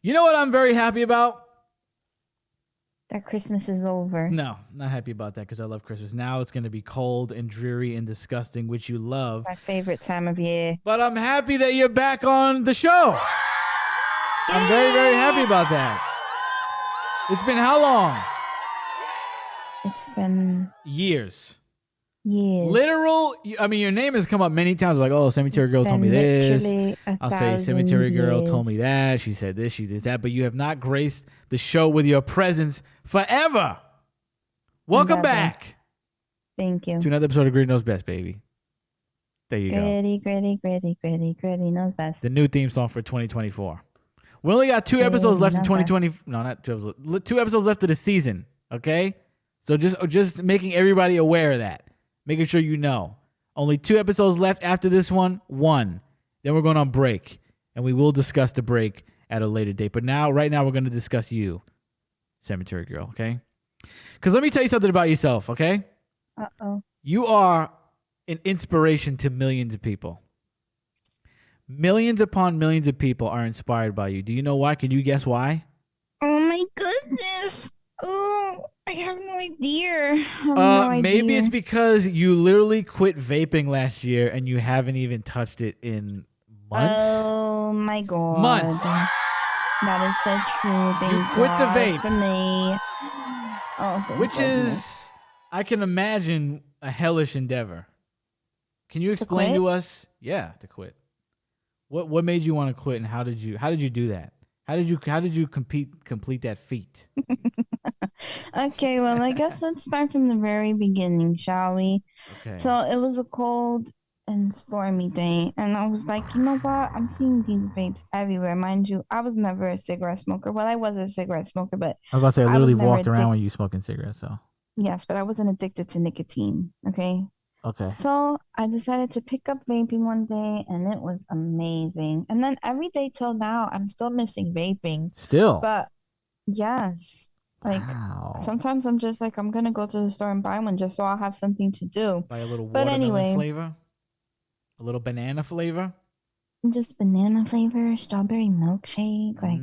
You know what I'm very happy about? That Christmas is over. No, not happy about that because I love Christmas. Now it's going to be cold and dreary and disgusting, which you love. My favorite time of year. But I'm happy that you're back on the show. I'm very, very happy about that. It's been how long? It's been years. Years. I mean, your name has come up many times. Like, oh, Cemetery Girl told me this. I'll say Cemetery Girl told me that. She said this, she did that. But you have not graced the show with your presence forever. Welcome back. Thank you. To another episode of Gritty Knows Best, baby. There you go. Gritty knows best. The new theme song for 2024. We only got 2 episodes left in 2020. No, not 2 episodes. 2 episodes left of the season. Okay? So just making everybody aware of that. Making sure you know. Only 2 episodes left after this one. 1. Then we're going on break. And we will discuss the break at a later date. But right now, we're going to discuss you, Cemetery Girl, okay? Because let me tell you something about yourself, okay? Uh-oh. You are an inspiration to millions of people. Millions upon millions of people are inspired by you. Do you know why? Can you guess why? Oh, my goodness. Oh, I have no idea. Maybe it's because you literally quit vaping last year and you haven't even touched it in months. Oh my god. Months. That is so true. Thank you quit God the vape. For me. Oh, which is, I can imagine, a hellish endeavor. Can you explain to us? Yeah, to quit. What made you want to quit, and how did you do that? How did you complete that feat? Okay, well, I guess let's start from the very beginning, shall we? Okay. So it was a cold and stormy day, and I was like, you know what? I'm seeing these vapes everywhere. Mind you, I was never a cigarette smoker. Well, I was a cigarette smoker, but I was about to say I literally walked around when you smoking cigarettes, so. Yes, but I wasn't addicted to nicotine. Okay. Okay. So I decided to pick up vaping one day, and it was amazing. And then every day till now, I'm still missing vaping. Still. But yes, like sometimes I'm just like I'm gonna go to the store and buy one just so I'll have something to do. Buy a little watermelon flavor, a little banana flavor. Just banana flavor, strawberry milkshake, like.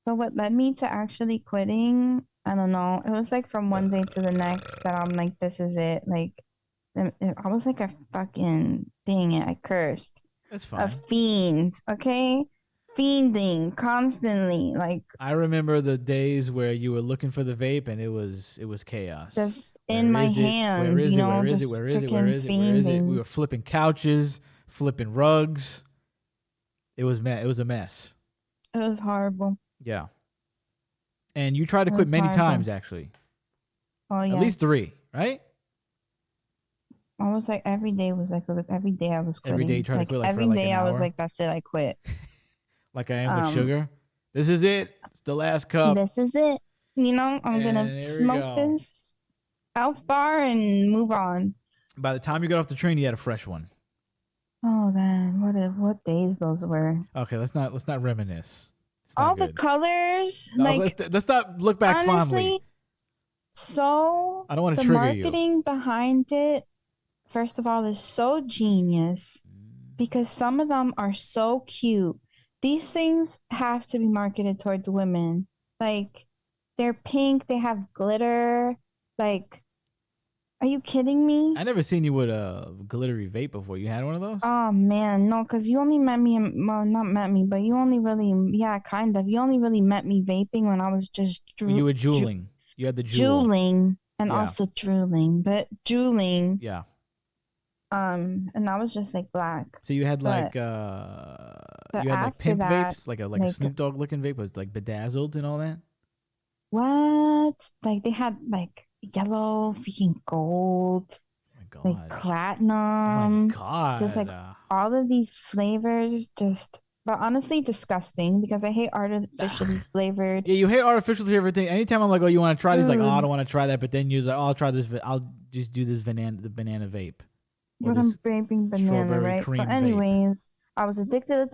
But what led me to actually quitting? I don't know. It was like from one day to the next that I'm like, this is it. Like, I was like a fucking dang it. I cursed. That's fine. A fiend, okay? Fiending constantly. Like, I remember the days where you were looking for the vape and it was chaos. Just in my hand. Where is it? Where is it? Where is it? Where is it? Where is it? We were flipping couches, flipping rugs. It was a mess. It was horrible. Yeah. And you tried to quit many times, actually. Oh, yeah. At least 3, right? Almost like every day was like every day I was quitting. Every day you tried to quit, like every for like day an hour? I was like, that's it, I quit. Like I am with sugar. This is it. It's the last cup. This is it. You know, I'm gonna smoke this Elf bar and move on. By the time you got off the train, you had a fresh one. Oh man, what days those were. Okay, let's not reminisce. All the colors. No, like let's not look back honestly, fondly. So I don't want to trigger you. The marketing behind it, first of all, is so genius because some of them are so cute. These things have to be marketed towards women. Like, they're pink, they have glitter. Like, are you kidding me? I never seen you with a glittery vape before. You had one of those? Oh, man, no, because you only met me, well, not met me, but you only really, yeah, kind of. You only really met me vaping when I was just... You were jeweling. You had the jewel. Juuling and also drooling, but juuling. Yeah. And I was just like black. So you had like pimp vapes, like a Snoop Dogg looking vape, was like bedazzled and all that. What? Like they had like yellow, freaking gold, like platinum. Oh my god! Just like all of these flavors, but honestly disgusting because I hate artificially flavored. Yeah, you hate artificially flavored things. Anytime I'm like, oh, you want to try these? Like, oh, I don't want to try that. But then you're like, oh, I'll try this. I'll just do this banana vape. But I'm vaping banana, right? So anyways, I was addicted.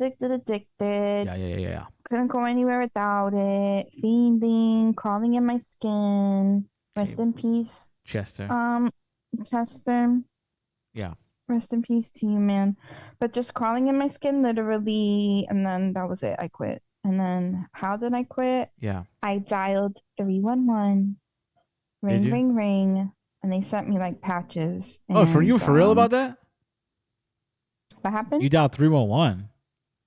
Yeah. Couldn't go anywhere without it. Fiending, crawling in my skin. Rest in peace. Chester. Chester. Yeah. Rest in peace to you, man. But just crawling in my skin, literally, and then that was it. I quit. And then how did I quit? Yeah. I dialed 311, Did ring, you? ring, ring, and they sent me like patches. Oh, for And you? For real about that? what happened? You dialed 311.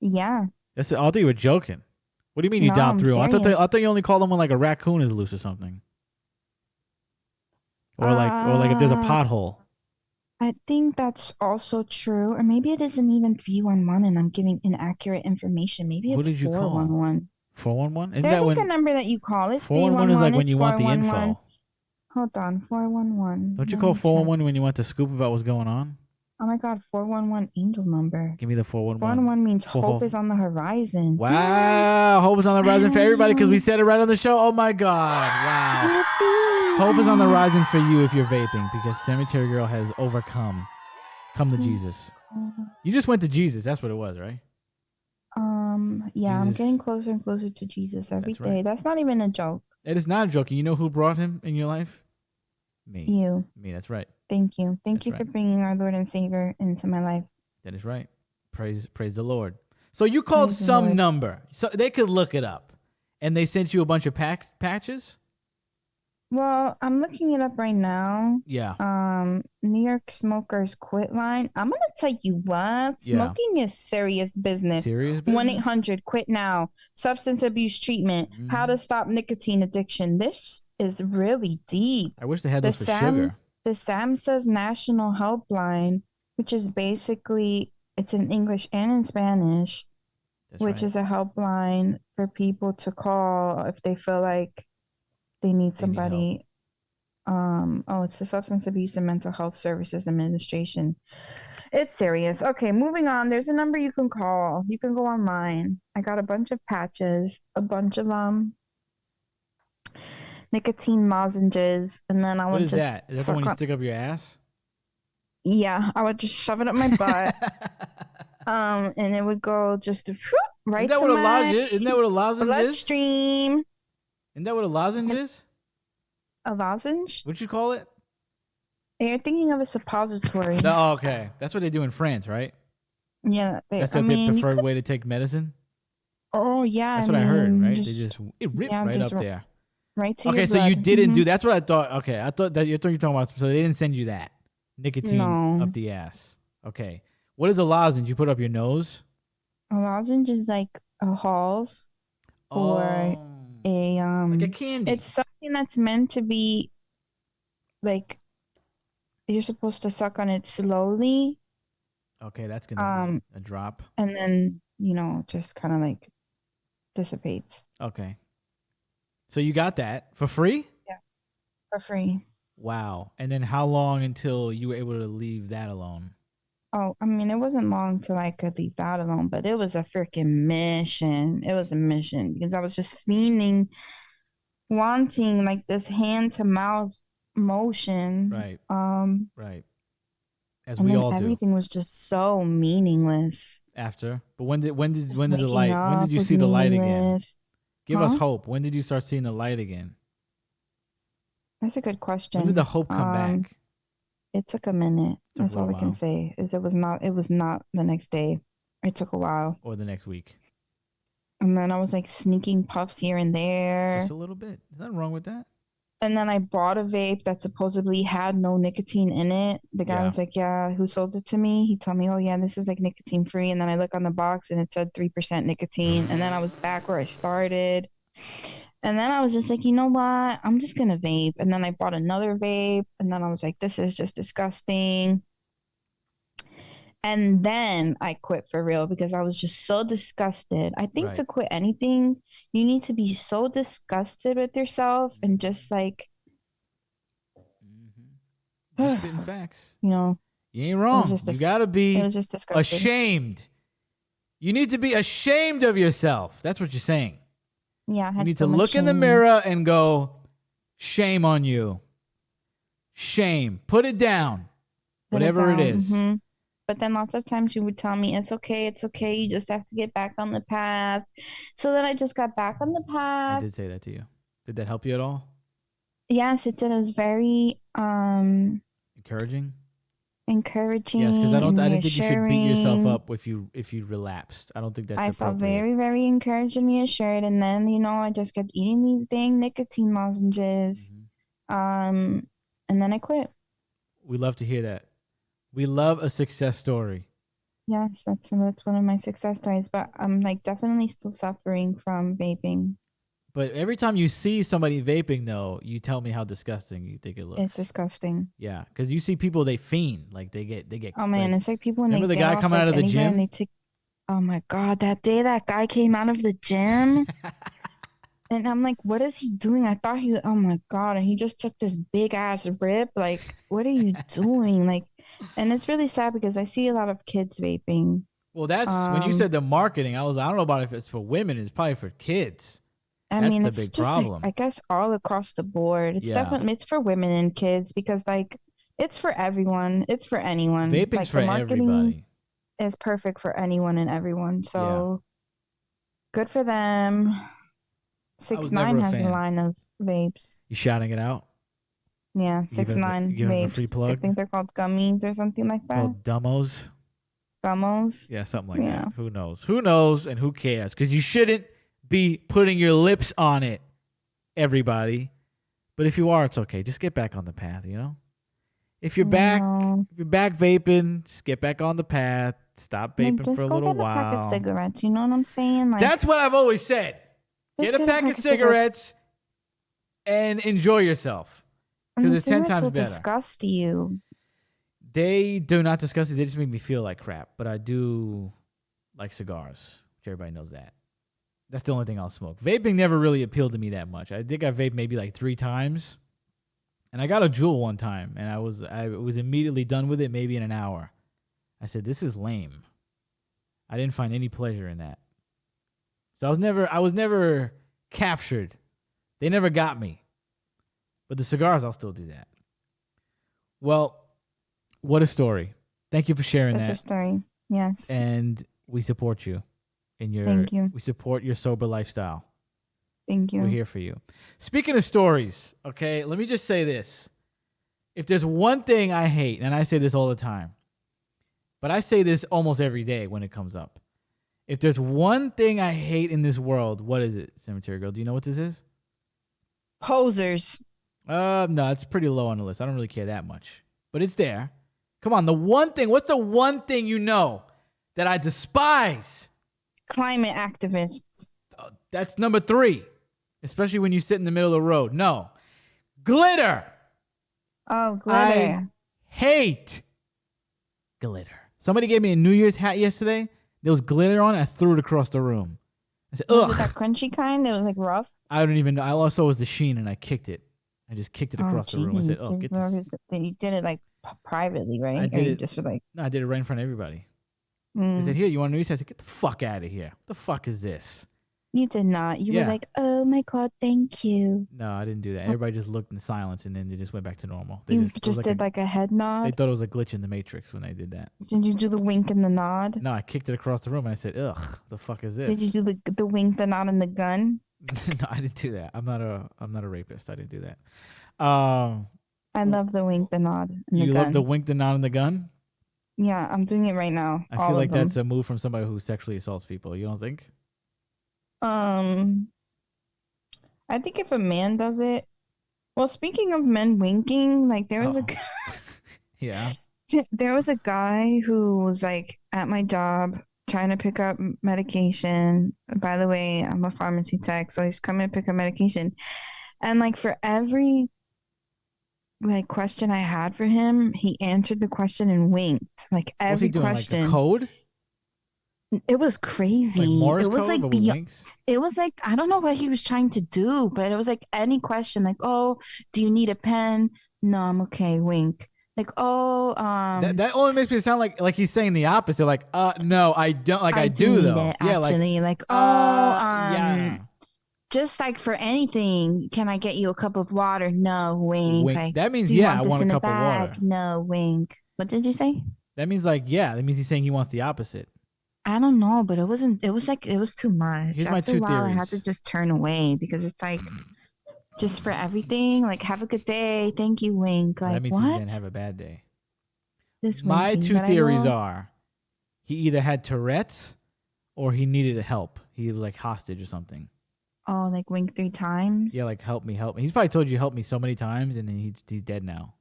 Yeah. I thought you were joking. What do you mean you No, dialed I'm 311? serious. I thought you only called them when like a raccoon is loose or something. Or like if there's a pothole. I think that's also true. Or maybe it isn't even 311 and I'm giving inaccurate information. Maybe Who it's did you call? 411. 411? Isn't There's that like a when number that you call. It's 411 is like 311. when It's you want the 411. info? Hold on. 411. Don't you Let call me check. 411 when you want to scoop about what's going on? Oh my God. 411 angel number. Give me the 411. 411 means Four, hope four. is on the horizon. Wow. Hope is on the rising for everybody because we said it right on the show. Oh my God. Wow. Yippee. Hope is on the rising for you if you're vaping because Cemetery Girl has overcome. Come to Jesus. You just went to Jesus. That's what it was, right? Yeah, I'm Jesus. getting closer and closer to Jesus every That's day. right. That's not even a joke. It is not a joke. You know who brought him in your life? Me. You. Me, that's right. Thank you. Thank That's you right. for bringing our Lord and Savior into my life. That is right. Praise the Lord. So you called Praise the some Lord. number. So they could look it up. And they sent you a bunch of patches? Well, I'm looking it up right now. Yeah. New York Smokers Quit Line. I'm gonna tell you what, Yeah. smoking is serious business. Serious business? 1-800-QUIT NOW. Substance abuse treatment. How to stop nicotine addiction. This is really deep. I wish they had this for sugar. The SAMHSA's National Helpline, which is basically, it's in English and in Spanish, That's which right. is a helpline for people to call if they feel like they need somebody. It's the Substance Abuse and Mental Health Services Administration. It's serious. Okay, moving on. There's a number you can call. You can go online. I got a bunch of patches, a bunch of nicotine lozenges, and then I would What is just that? Is that the one you stick up your ass? Yeah, I would just shove it up my butt. And it would go just right to my Isn't that what a lozenge is? bloodstream. Isn't that what a lozenge is? A lozenge? What'd you call it? You're thinking of a suppository. Oh, okay. That's what they do in France, right? Yeah, That's their preferred way to take medicine. Oh yeah, That's what I heard, right? It ripped right up there. Right to okay, your so blood. you didn't do. That's what I thought. Okay, I thought you're talking about. So they didn't send you that nicotine up the ass. Okay, what is a lozenge? You put up your nose. A lozenge is like a Halls or a like a candy. It's something that's meant to be like you're supposed to suck on it slowly. Okay, that's gonna be a drop. And then just kind of like dissipates. Okay. So you got that for free? Yeah, for free. Wow. And then how long until you were able to leave that alone? Oh, I mean, it wasn't long till I could leave that alone, but it was a freaking mission. It was a mission because I was just wanting like this hand to mouth motion. Right. Right. As and we then all do. Everything was just so meaningless. After, but when did you see the light again? Give us hope. When did you start seeing the light again? That's a good question. When did the hope come back? It took a minute. That's all I can say. It was not the next day. It took a while. Or the next week. And then I was like sneaking puffs here and there. Just a little bit. There's nothing wrong with that. And then I bought a vape that supposedly had no nicotine in it. The guy was like, yeah, who sold it to me? He told me, oh yeah, this is like nicotine free. And then I look on the box and it said 3% nicotine. And then I was back where I started. And then I was just like, you know what? I'm just going to vape. And then I bought another vape. And then I was like, this is just disgusting. And then I quit for real because I was just so disgusted. I think to quit anything, you need to be so disgusted with yourself and just like... Just spitting facts. You ain't wrong. You got to be ashamed. You need to be ashamed of yourself. That's what you're saying. Yeah, you need to look in the mirror and go, shame on you. Shame. Put it down. Whatever it is. Mm-hmm. But then lots of times you would tell me, it's okay. You just have to get back on the path. So then I just got back on the path. I did say that to you. Did that help you at all? Yes, it did. It was very encouraging. encouraging. Yes, because I didn't think you should beat yourself reassuring. up if you relapsed. I don't think that's I felt appropriate. very, very encouraged and reassured. And then, I just kept eating these dang nicotine lozenges. Mhm. And then I quit. We love to hear that. We love a success story. Yes, that's one of my success stories. But I'm like definitely still suffering from vaping. But every time you see somebody vaping, though, you tell me how disgusting you think it looks. It's disgusting. Yeah, because you see people, they fiend, like they get. Oh man, like, it's like people when remember they the get guy off coming like out of the anywhere and gym? they take. Oh my god, that day that guy came out of the gym. And I'm like, what is he doing? I thought oh my God, and he just took this big ass rip. Like, what are you doing? Like, and it's really sad because I see a lot of kids vaping. Well, that's when you said the marketing. I don't know about if it's for women. It's probably for kids. I That's mean, the it's big just like, problem. I guess all across the board. It's Yeah. definitely, it's for women and kids because like, it's for everyone. It's for anyone. Vaping's Like for the marketing everybody. is perfect for anyone and everyone. So good for them. I was never 6ix9ine a has a fan. line of vapes. You shouting it out? Yeah, You give 6ix9ine him a vapes. free I plug? think they're called gummies or something like that. Called Dummos? Gummos. Yeah, something like Yeah. that. Who knows? Who knows and who cares? Because you shouldn't be putting your lips on it, everybody. But if you are, it's okay. Just get back on the path, you know? If you're back vaping, just get back on the path. Stop vaping just for a go little get a pack of while. cigarettes. You know what I'm saying? Like, That's what I've always said. just Get a pack of cigarettes and enjoy yourself. And Because the it's 10 cigarettes times will better. disgust you. They do not disgust me. They just make me feel like crap. But I do like cigars, which everybody knows that. That's the only thing I'll smoke. Vaping never really appealed to me that much. I think I vaped maybe like 3 times. And I got a Juul one time, and I was immediately done with it maybe in an hour. I said, this is lame. I didn't find any pleasure in that. So I was never captured. They never got me. But the cigars, I'll still do that. Well, what a story. Thank you for sharing That's that. your story. Yes. And we support you in your Thank you. We support your sober lifestyle. Thank you. We're here for you. Speaking of stories, okay, let me just say this. If there's one thing I hate, and I say this all the time, but I say this almost every day when it comes up. If there's one thing I hate in this world, what is it, Cemetery Girl? Do you know what this is? Posers. No, it's pretty low on the list. I don't really care that much. But it's there. Come on, what's the one thing you know that I despise? Climate activists. That's number 3. Especially when you sit in the middle of the road. No. Glitter. Oh, glitter. I hate glitter. Somebody gave me a New Year's hat yesterday. There was glitter on it. I threw it across the room. I said, ugh. Was it that crunchy kind that was like rough? I don't even know. I also was the sheen and I kicked it. I just kicked it across the room. I said, oh, get this. You did it like privately, right? I did it. Just for like. No, I did it right in front of everybody. I said, here, you want a New Year's hat? I said, get the fuck out of here. What the fuck is this? You did not. You were like, oh my God, thank you. No, I didn't do that. Everybody just looked in silence and then they just went back to normal. They You just did like a head nod? They thought it was a glitch in the Matrix when they did that. Did you do the wink and the nod? No, I kicked it across the room and I said, ugh, what the fuck is this? Did you do the wink, the nod, and the gun? No, I didn't do that. I'm not a rapist. I didn't do that. I love the wink, the nod, and the gun. You love the wink, the nod, and the gun? Yeah, I'm doing it right now. I feel like that's a move from somebody who sexually assaults people. You don't think? I think if a man does it, well, speaking of men winking, like there was yeah, there was a guy who was like at my job trying to pick up medication. By the way, I'm a pharmacy tech, so he's coming to pick up medication, and like for every like question I had for him, he answered the question and winked. Like every was he doing, question. like a code? It was crazy. Like Morse it was code, like but with winks? It was like I don't know what he was trying to do, but it was like any question, like, oh, do you need a pen? No, I'm okay. Wink. Like, oh, that only makes me sound like he's saying the opposite. Like, no, I don't. Like, I do though. It, yeah, actually, like, yeah. Just like for anything, can I get you a cup of water? No, wink. Wink. Like, that means do you yeah, want I this want a in cup of water. No, wink. What did you say? That means like yeah. That means he's saying he wants the opposite. I don't know, but it wasn't. It was like it was too much. Here's my After two a while, theories. I had to just turn away because it's like just for everything. Like, have a good day. Thank you, wink. Like, that means what? he didn't have a bad day. this My winking. two But theories are he either had Tourette's or he needed help. He was like hostage or something. Oh, like wink 3 times. Yeah, like help me, help me. He's probably told you help me so many times, and then he's dead now.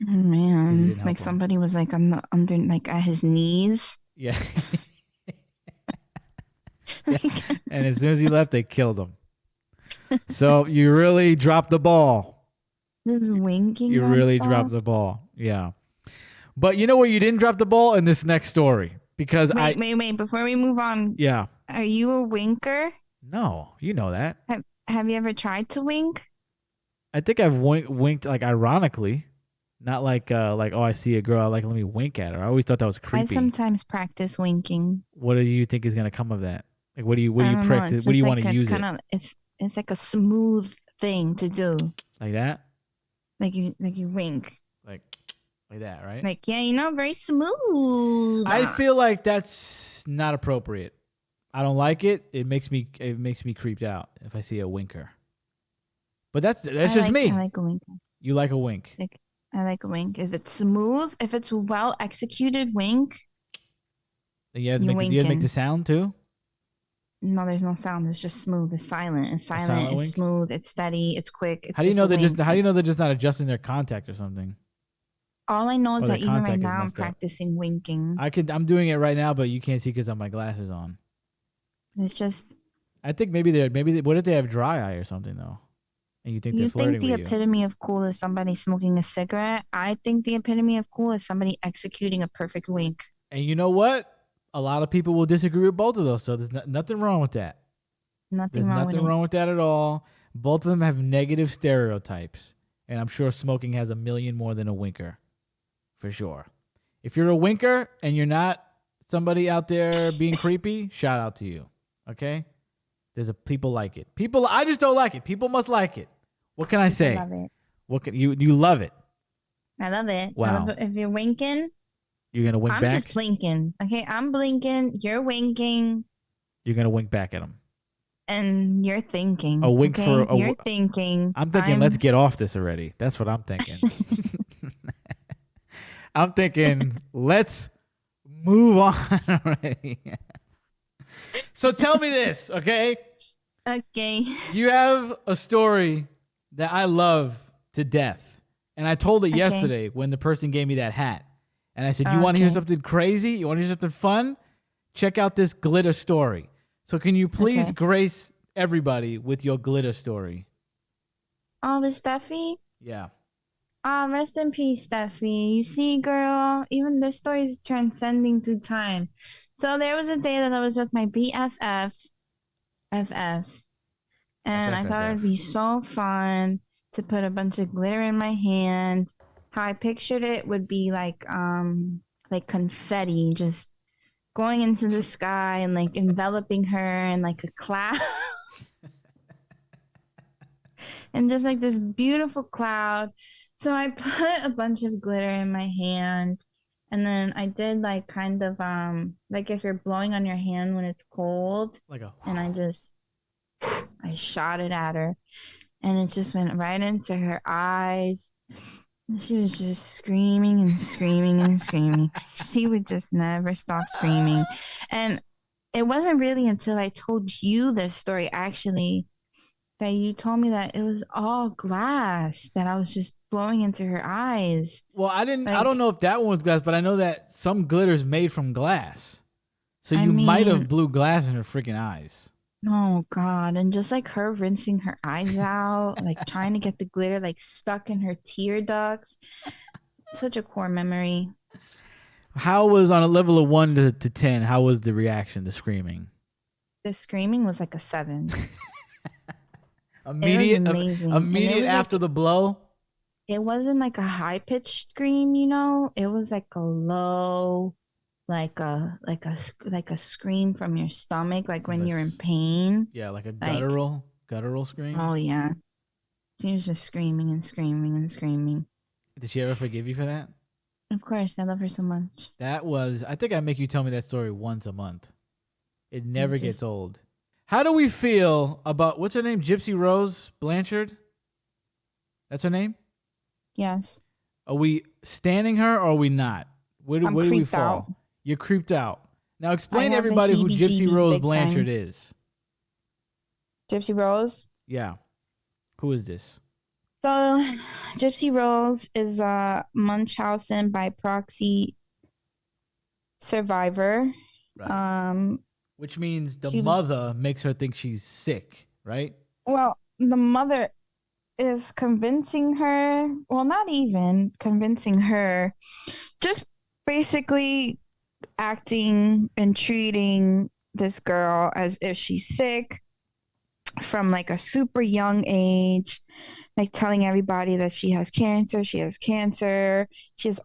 Oh, 'Cause you man, didn't help like him. somebody was like under like at his knees. Yeah. Yeah. And as soon as he left, they killed him. So you really dropped the ball. This is winking. You really nonstop. dropped the ball. Yeah. But you know where you didn't drop the ball? In this next story. Because Wait. Before we move on, Yeah. are you a winker? No, you know that. Have you ever tried to wink? I think I've winked like ironically. Not like oh, I see a girl, let me wink at her. I always thought that was creepy. I sometimes practice winking. What do you think is going to come of that? Like, what do you I don't know, practice? it's What do you just want to like use it's kind it? of it's like a smooth thing to do. Like that? Like you wink. Like that, right? Like, yeah, very smooth. I feel like that's not appropriate. I don't like it. It makes me creeped out if I see a winker. But that's just me. I like a wink. You like a wink. I like a wink. If it's smooth, if it's well executed wink. You have to make the sound too? No, there's no sound. It's just smooth. It's silent. It's silent. It's smooth. It's steady. It's quick. How do you know they're just not adjusting their contact or something? All I know is that even right now I'm messed up. practicing winking. I'm doing it right now, but you can't see because I have my glasses on. It's just. I think what if they have dry eye or something though? And you think they're flirting with you? You think the epitome of cool is somebody smoking a cigarette? I think the epitome of cool is somebody executing a perfect wink. And you know what? A lot of people will disagree with both of those, so there's nothing wrong with that. There's nothing wrong with that at all. Both of them have negative stereotypes, and I'm sure smoking has a million more than a winker, for sure. If you're a winker and you're not somebody out there being creepy, shout out to you. Okay? People like it. I just don't like it. People must like it. What can I say? I love it. What can you love it? I love it. Wow. I love it. If you're winking, you're gonna wink back. I'm just blinking. Okay, I'm blinking. You're winking. You're gonna wink back at them. And you're thinking. A wink for a. You're thinking. I'm thinking. Let's get off this already. That's what I'm thinking. I'm thinking. Let's move on already. So tell me this, okay? Okay. You have a story that I love to death. And I told it yesterday when the person gave me that hat. And I said, you want to hear something crazy? You want to hear something fun? Check out this glitter story. So can you please grace everybody with your glitter story? Oh, with Steffi? Yeah. Rest in peace, Steffi. You see, girl, even this story is transcending through time. So there was a day that I was with my BFF, FF, and I thought it'd be so fun to put a bunch of glitter in my hand. How I pictured it would be like confetti, just going into the sky and like enveloping her in like a cloud. And just like this beautiful cloud. So I put a bunch of glitter in my hand. And then I did like kind of like if you're blowing on your hand when it's cold. And I shot it at her. And it just went right into her eyes. And she was just screaming and screaming and screaming. She would just never stop screaming. And it wasn't really until I told you this story actually that you told me that it was all glass that I was just blowing into her eyes. Well, I don't know if that one was glass, but I know that some glitter is made from glass. So you might have blew glass in her freaking eyes. Oh God. And just like her rinsing her eyes out, like trying to get the glitter like stuck in her tear ducts. Such a core memory. How was, on a level of 1 to 10, how was the reaction, the screaming? The screaming was like a 7. Immediate after the blow? It wasn't like a high-pitched scream, It was like a low, like a scream from your stomach, like when you're in pain. Yeah, like a guttural scream. Oh yeah, she was just screaming and screaming and screaming. Did she ever forgive you for that? Of course, I love her so much. I think I make you tell me that story once a month. It never gets old. How do we feel about, what's her name? Gypsy Rose Blanchard? That's her name? Yes. Are we standing her or are we not? Where do we creeped fall? out. You're creeped out. Now explain to have the everybody who Gypsy heebie-jeebies Rose big Blanchard time. is. Gypsy Rose. Yeah. Who is this? So, Gypsy Rose is a Munchausen by proxy survivor. Right. Which means the she was mother makes her think she's sick, right? well, the mother is convincing her. Well, not even convincing her. Just basically acting and treating this girl as if she's sick from like a super young age, like telling everybody that she has cancer, she has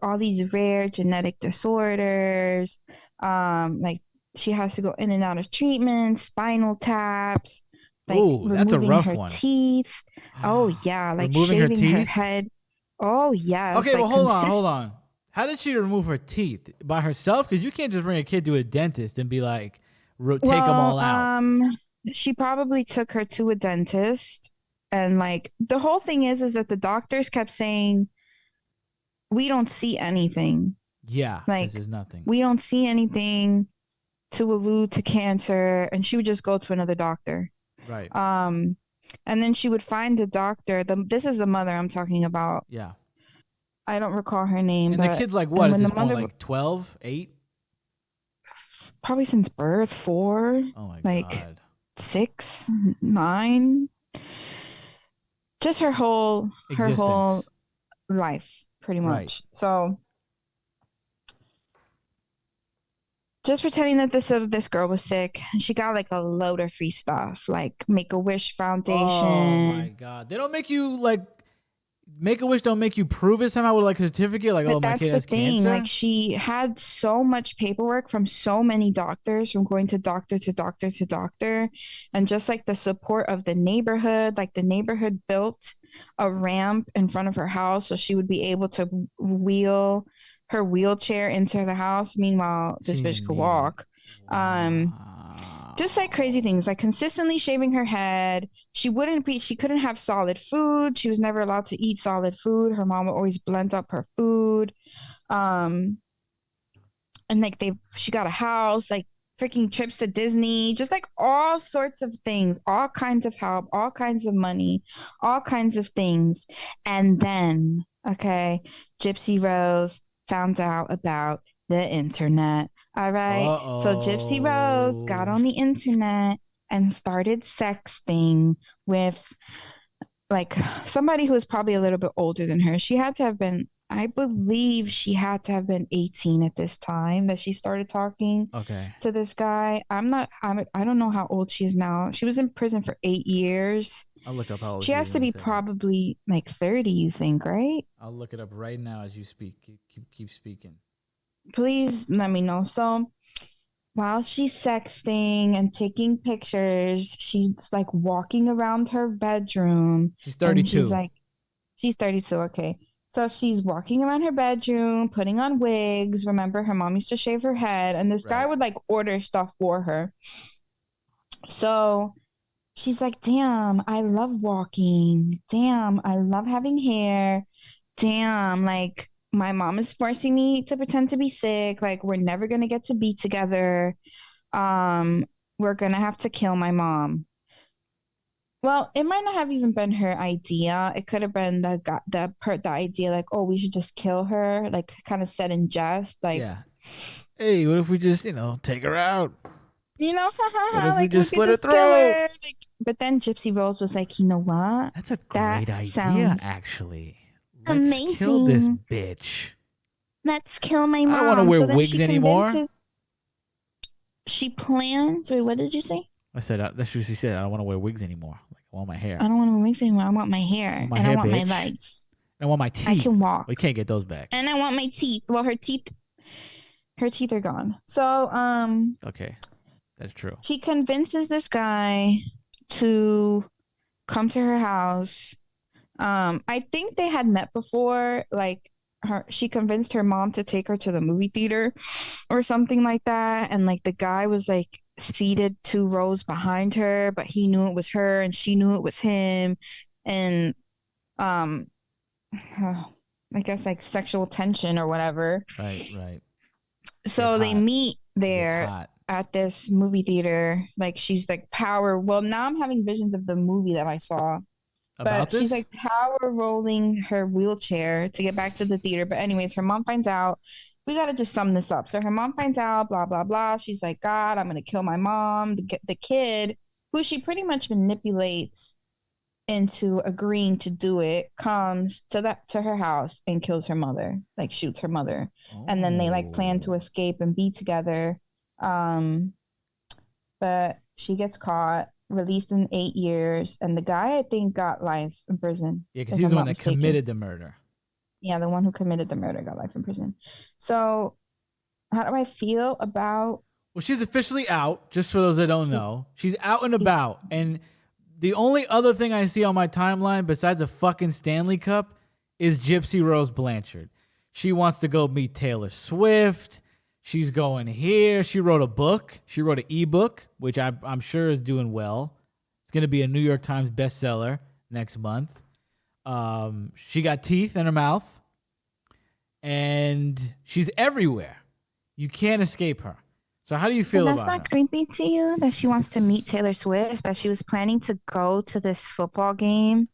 all these rare genetic disorders, like she has to go in and out of treatment, spinal taps, like Ooh, that's a removing rough her one. teeth. Oh yeah, like Removing her shaving her teeth? head. Oh yes. Okay, like well, hold on. How did she remove her teeth? By herself? Because you can't just bring a kid to a dentist and be like, take them all out. She probably took her to a dentist, and like the whole thing is that the doctors kept saying, we don't see anything. Yeah, Like, there's nothing. we don't see anything to allude to cancer, and she would just go to another doctor. Right. And then she would find the doctor. This is the mother I'm talking about. Yeah. I don't recall her name. And but, the kid's like what at when this the point? mother, Like 12, 8? probably since birth, 4. Oh my like God. 6, 9. Just her whole life, pretty much. Right. So just pretending that this girl was sick. She got like a load of free stuff, like Make-A-Wish Foundation. Oh my God. They don't make you like Make-A-Wish don't make you prove it somehow with like a certificate, like, But oh, my that's kid the has thing. cancer. Like she had so much paperwork from so many doctors, from going to doctor to doctor to doctor, and just like the support of the neighborhood. Like the neighborhood built a ramp in front of her house so she would be able to wheel her wheelchair into the house. Meanwhile, this bitch could walk. Just like crazy things, like consistently shaving her head. She couldn't have solid food. She was never allowed to eat solid food. Her mom would always blend up her food. And like she got a house, like freaking trips to Disney, just like all sorts of things, all kinds of help, all kinds of money, all kinds of things. And then, okay, Gypsy Rose found out about the internet. All right. Uh-oh. So Gypsy Rose got on the internet and started sexting with like somebody who was probably a little bit older than her. I believe she had to have been 18 at this time that she started talking to this guy. I don't know how old she is now. She was in prison for 8 years. I'll look up how old she has to be probably like 30, you think, right? I'll look it up right now as you speak. Keep speaking. Please let me know. So while she's sexting and taking pictures, she's like walking around her bedroom. She's 32. She's 32. Okay. So she's walking around her bedroom, putting on wigs. Remember, her mom used to shave her head, and this guy would like order stuff for her. So she's like, damn, I love walking. Damn, I love having hair. Damn, like my mom is forcing me to pretend to be sick. Like we're never gonna get to be together. We're gonna have to kill my mom. Well, it might not have even been her idea. It could have been the idea, like, oh, we should just kill her, like kind of said in jest, like, yeah. Hey, what if we just, take her out? Like we just slit her throat? Her. Like, but then Gypsy Rose was like, you know what? That's a great idea, actually. Let's amazing. Kill this bitch. Let's kill my mom. I don't want to wear wigs anymore. She plans. Wait, what did you say? I said that's what she said. I don't want to wear wigs anymore. Like I want my hair. I don't want to wear wigs anymore. I want my hair. I want my legs. I want my teeth. I can walk. We can't get those back. And I want my teeth. Well, her teeth are gone. So okay, that's true. She convinces this guy to come to her house. I think they had met before. Like she convinced her mom to take her to the movie theater or something like that. And like the guy was like seated 2 rows behind her, but he knew it was her and she knew it was him. And I guess like sexual tension or whatever. Right. So they hot. meet It gets there hot. at this movie theater. Like she's like power. Well, now I'm having visions of the movie that I saw. About But she's this? like power rolling her wheelchair to get back to the theater. But anyways, her mom finds out. We gotta just sum this up. So her mom finds out, blah blah blah. She's like, God, I'm gonna kill my mom. The kid, who she pretty much manipulates into agreeing to do it, comes to her house and kills her mother, like shoots her mother. And then they like plan to Oh. escape and be together. Um, but she gets caught, released in 8 years, and the guy I think got life in prison. Yeah, because If he's I'm the one not that mistaken. committed the murder. Yeah, the one who committed the murder got life in prison. So, how do I feel about? Well, she's officially out, just for those that don't know. She's out and about. And the only other thing I see on my timeline besides a fucking Stanley Cup is Gypsy Rose Blanchard. She wants to go meet Taylor Swift. She's going here. She wrote a book. She wrote an ebook, which I'm sure is doing well. It's going to be a New York Times bestseller next month. She got teeth in her mouth. And she's everywhere. You can't escape her. So how do you feel That's about her? not creepy to you that she wants to meet Taylor Swift, that she was planning to go to this football game,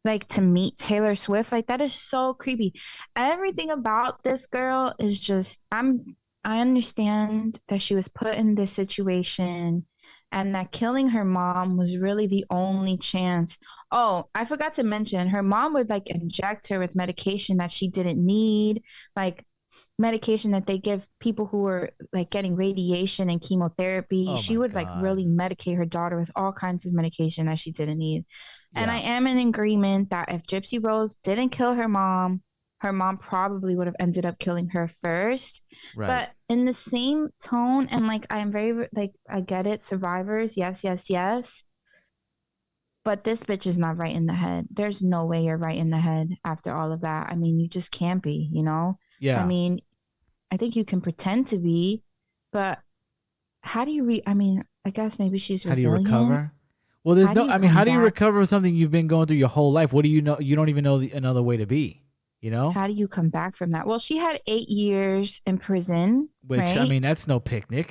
like to meet Taylor Swift? Like that is so creepy. Everything about this girl is just I understand that she was put in this situation and that killing her mom was really the only chance. Oh, I forgot to mention her mom would like inject her with medication that she didn't need, like medication that they give people who are like getting radiation and chemotherapy. Oh She my would like God. really medicate her daughter with all kinds of medication that she didn't need. And I Yeah. am in agreement that if Gypsy Rose didn't kill her mom probably would have ended up killing her first. Right. But in the same tone, and like I'm very like I get it, survivors, yes, yes, yes. But this bitch is not right in the head. There's no way you're right in the head after all of that. I mean, you just can't be, you know? I Yeah. mean, I think you can pretend to be, but how do you I mean, I guess maybe she's How do you resilient. recover? Well, there's How do no. you I mean, come how do you back? recover from something you've been going through your whole life? What do you know? You don't even know another way to be. You know. How do you come back from that? Well, she had 8 years in prison, Which I right? mean, that's no picnic.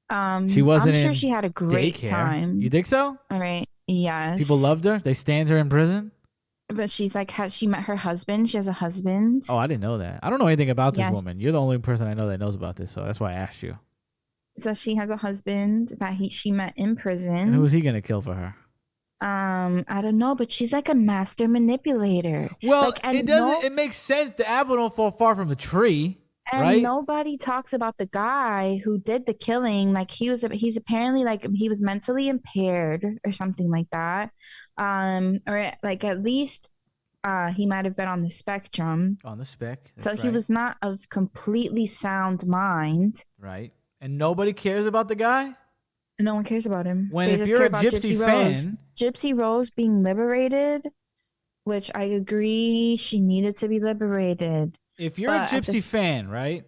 She I'm wasn't sure in she had a great daycare. time. You think so? All right. Yes. People loved her. They stand her in prison. But she's like, has she met her husband? She has a husband. Oh, I didn't know that. I don't know anything about this Yeah. woman. You're the only person I know that knows about this, so that's why I asked you. So she has a husband that she met in prison. And who's he gonna kill for her? I don't know, but she's like a master manipulator. Well, like, it doesn't. It makes sense. The apple don't fall far from the tree, and right? nobody talks about the guy who did the killing. Like he's apparently like he was mentally impaired or something like that. Or like at least he might have been on the spectrum. On the spec. So That's he right. was not of completely sound mind. Right. And nobody cares about the guy? No one cares about him. When They if just you're care a about Gypsy Rose. fan, Gypsy Rose being liberated, which I agree she needed to be liberated. if you're a But at Gypsy the fan, right?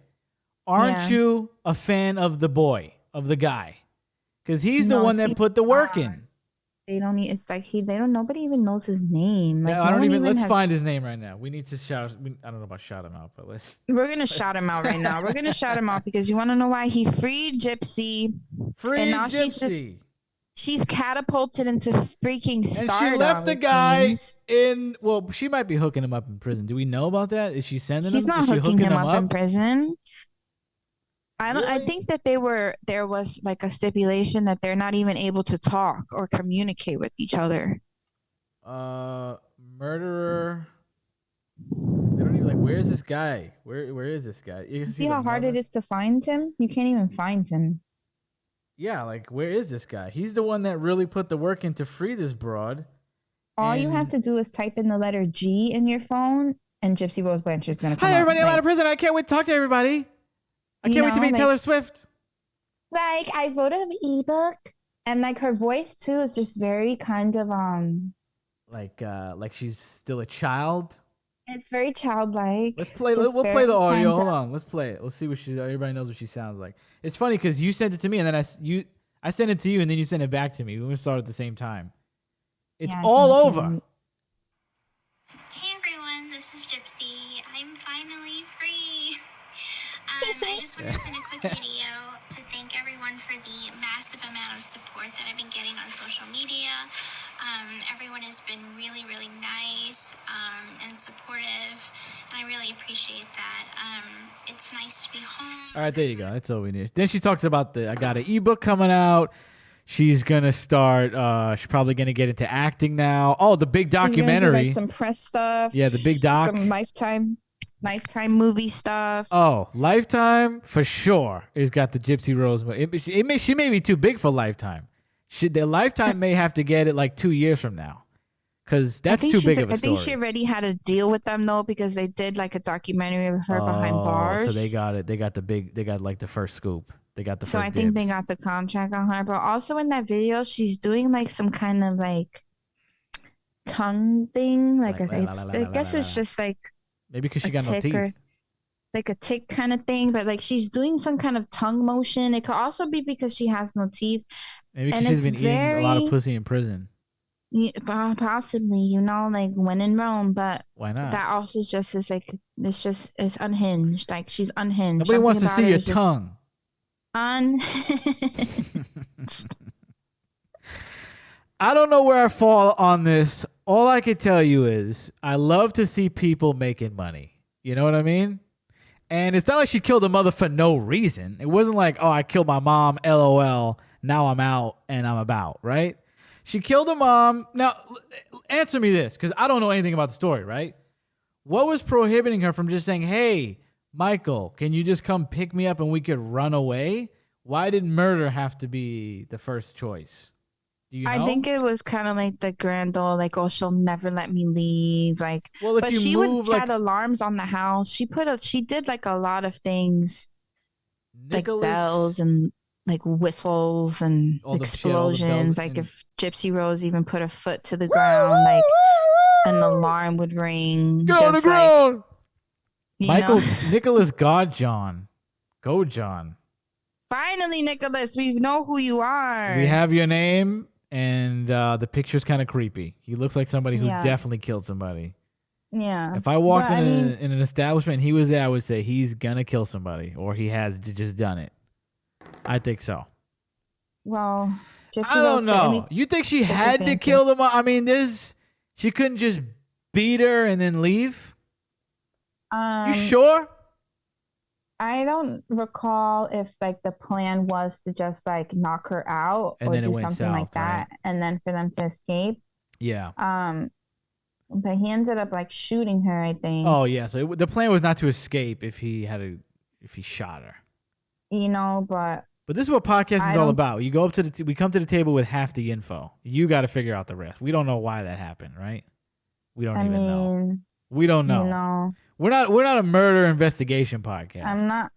Aren't Yeah. you a fan of the boy, of the guy? Because he's the No, one see, that put the work in. They don't need. It's like they don't. Nobody even knows his name. Like I no don't one even. Let's has, find his name right now. We need to shout. I don't know about shout him out, but let's. We're gonna shout him out right now. We're gonna shout him out because you want to know why he freed Gypsy, Free and now Gypsy. she's catapulted into freaking And stardom. she left the it guy seems. in. Well, she might be hooking him up in prison. Do we know about that? Is she sending She's him? not Is she hooking him up in prison. I Really? think that there was like a stipulation that they're not even able to talk or communicate with each other. Murderer. They don't even like. Where's this guy? Where is this guy? You can See how hard it is to find him? You can't even find him. Yeah, like where is this guy? He's the one that really put the work in to free this broad. All you have to do is type in the letter G in your phone, and Gypsy Rose Blanchard's gonna come Hi everybody, up. I'm out of prison. I can't wait to talk to everybody. I can't wait to meet Taylor Swift. Like I wrote an ebook, and like her voice too is just very kind of like she's still a child. It's very childlike. Let's play. Just We'll play the very audio. kind Hold of- on. Let's play it. Let's see what everybody knows what she sounds like. It's funny because you sent it to me and then I sent it to you and then you sent it back to me. We started at the same time. It's Yeah, I all sent it to over. you. Hey everyone, this is Gypsy. I'm finally free. just want to send a quick video to thank everyone for the massive amount of support that I've been getting on social media. Everyone has been really, really nice and supportive, and I really appreciate that. It's nice to be home. All right, there you go. That's all we need. Then she talks about I got an ebook coming out. She's gonna start. She's probably gonna get into acting now. Oh, the big documentary. Like some press stuff. Yeah, the big doc. Some Lifetime movie stuff. Oh, Lifetime for sure. It's got the Gypsy Rose. She may be too big for Lifetime. The Lifetime may have to get it like 2 years from now, because that's too big of a story. I think she already had a deal with them though, because they did like a documentary of her behind bars. So they got it. They got like the first scoop. They got the first. So I think dibs. they got the contract on her. But also in that video, she's doing like some kind of like tongue thing. I guess it's just like maybe because she got no teeth. Like a tick kind of thing, but like she's doing some kind of tongue motion. It could also be because she has no teeth. Maybe because she's been eating a lot of pussy in prison. Possibly, like when in Rome, but why not? That also just is like it's unhinged. Like she's unhinged. Nobody wants to see your tongue. I don't know where I fall on this. All I can tell you is I love to see people making money. You know what I mean? And it's not like she killed a mother for no reason. It wasn't like, oh, I killed my mom, LOL, now I'm out and I'm about, right? She killed her mom. Now, answer me this, because I don't know anything about the story, right? What was prohibiting her from just saying, hey, Michael, can you just come pick me up and we could run away? Why did murder have to be the first choice? Do you know? I think it was kind of like the grand old, like, oh, she'll never let me leave. Like, well, if but you she move, would set alarms on the house. She did like a lot of things, like bells and like whistles and explosions. Like if Gypsy Rose even put her foot to the ground, like an alarm would ring. Get on the ground. Nicholas Godjohn. Finally, Nicholas, we know who you are. We have your name, and the picture's kind of creepy. He looks like somebody who definitely killed somebody. Yeah. If I walked in an establishment and he was there, I would say he's gonna kill somebody, or he has just done it. I think so. Well, I don't know. You think she had to kill them? I mean, she couldn't just beat her and then leave? You sure? I don't recall if like the plan was to just like knock her out and or then do something like that, right? And then for them to escape. Yeah. But he ended up like shooting her, I think. Oh yeah. So the plan was not to escape if he shot her. But this is what podcasting is all about. You go up to we come to the table with half the info. You got to figure out the rest. We don't know why that happened, right? We don't even know. We don't know. We're not a murder investigation podcast. I'm not.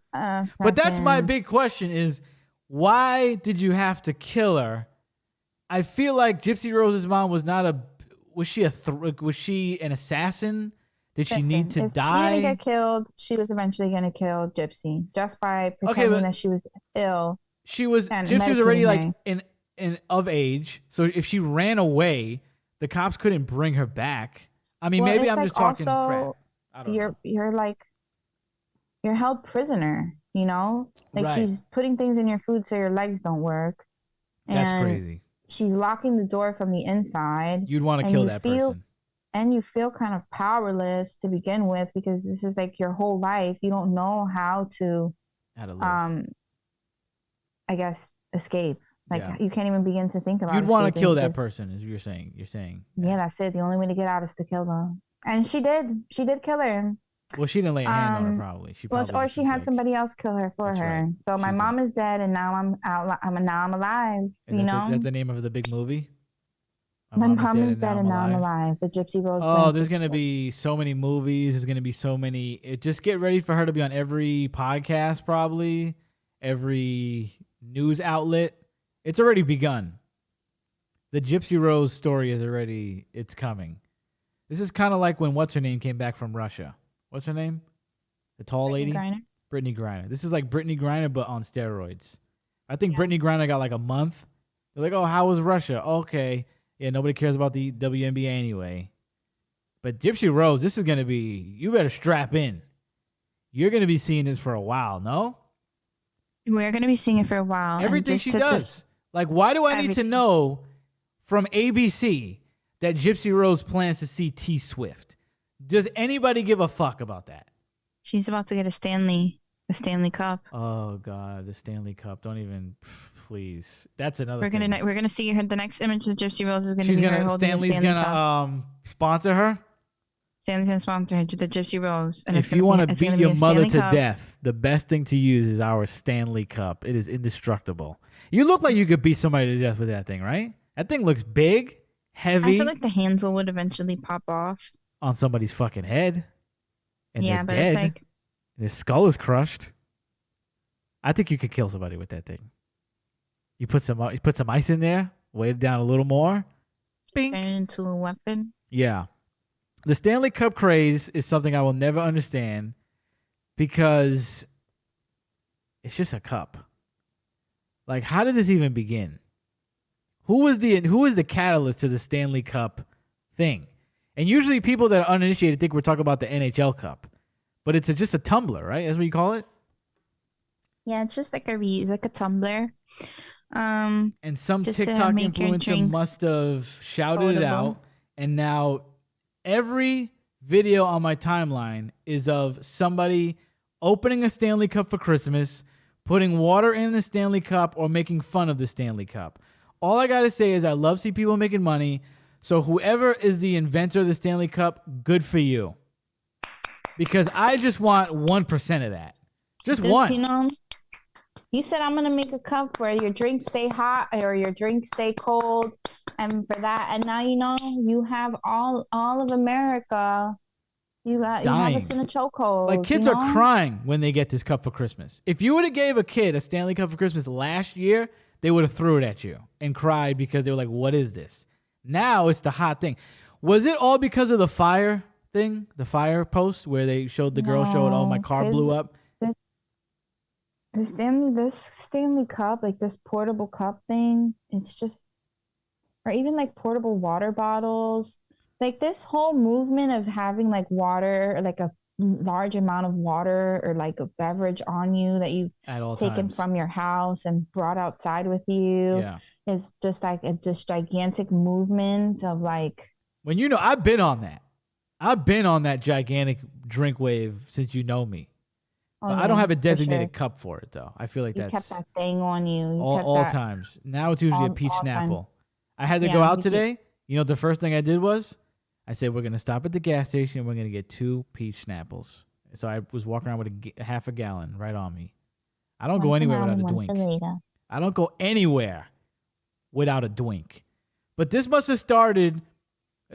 But that's my big question: is why did you have to kill her? I feel like Gypsy Rose's mom was not a. Was she an assassin? Did she need to die? If she didn't get killed, she was eventually going to kill Gypsy just by pretending that she was ill. Gypsy was already like in of age, so if she ran away, the cops couldn't bring her back. I mean, maybe I'm just talking crap. I don't know. You're held prisoner, Like right. She's putting things in your food so your legs don't work. That's crazy. She's locking the door from the inside. You'd want to kill that person. And you feel kind of powerless to begin with because this is like your whole life. You don't know how to live. I guess escape. Like you can't even begin to think about. You'd want to kill that person, is what you're saying. You're saying. Yeah, that's it. The only way to get out is to kill them. And she did. She did kill her. Well, she didn't lay a hand on her, probably. Or she had somebody else kill her for her. Right. So my mom is dead, and now I'm out. Now I'm alive. That's the name of the big movie. My mom is dead, and now I'm alive. The Gypsy Rose. Oh, there's gonna be so many movies. There's gonna be so many. Just get ready for her to be on every podcast, probably every news outlet. It's already begun. The Gypsy Rose story it's coming. This is kind of like when what's-her-name came back from Russia. What's her name? The tall lady? Brittany Griner. This is like Brittany Griner, but on steroids. I think Brittany Griner got like a month. They're like, oh, how was Russia? Okay. Yeah, nobody cares about the WNBA anyway. But Gypsy Rose, this is going to be, you better strap in. you're going to be seeing this for a while, no? We're going to be seeing it for a while. Everything she does. Like, why do I need to know from ABC that Gypsy Rose plans to see T Swift? Does anybody give a fuck about that? She's about to get a Stanley Cup. Oh God, the Stanley Cup! Don't even, please. That's another. We're gonna see her. The next image of Gypsy Rose is gonna be her holding Stanley's the Stanley gonna sponsor her. Stanley's gonna sponsor her to the Gypsy Rose. And if you want to beat your mother to death, the best thing to use is our Stanley Cup. It is indestructible. You look like you could beat somebody to death with that thing, right? That thing looks big, heavy. I feel like the handle would eventually pop off on somebody's fucking head. And yeah, but dead. it's like their skull is crushed. I think you could kill somebody with that thing. You put some ice in there, weigh it down a little more, bink. Turn it into a weapon. Yeah. The Stanley Cup craze is something I will never understand because it's just a cup. Like, how did this even begin? Who is the catalyst to the Stanley Cup thing? And usually people that are uninitiated think we're talking about the NHL Cup. But it's just a tumbler, right? That's what you call it? Yeah, it's just like a tumbler. And some TikTok influencer must have shouted it out. And now every video on my timeline is of somebody opening a Stanley Cup for Christmas, putting water in the Stanley Cup, or making fun of the Stanley Cup. All I got to say is I love seeing people making money. So whoever is the inventor of the Stanley Cup, good for you. Because I just want 1% of that. Just one. You know, you said I'm going to make a cup where your drinks stay hot or your drinks stay cold. And for that, and now, you know, you have all of America. You have us in a chokehold. Like, kids are crying when they get this cup for Christmas. If you would have gave a kid a Stanley Cup for Christmas last year, they would have threw it at you and cried because they were like, what is this? Now it's the hot thing. Was it all because of the fire thing? The fire post where they showed the girl showed, oh, my car blew up? This Stanley Cup, like this portable cup thing, it's just, or even like portable water bottles. Like this whole movement of having like water, or like a large amount of water or like a beverage on you that you've taken from your house and brought outside with you is just like this gigantic movement of like. When you know, I've been on that. I've been on that gigantic drink wave since you know me. But I don't have a designated cup for it though. I feel like you kept that thing on you. All times. Now it's usually a peach Snapple. I had to go out today. You know what the first thing I did was? I said, we're going to stop at the gas station and we're going to get 2 peach Snapples. So I was walking around with a half a gallon right on me. I don't go anywhere without a drink. I don't go anywhere without a drink. But this must have started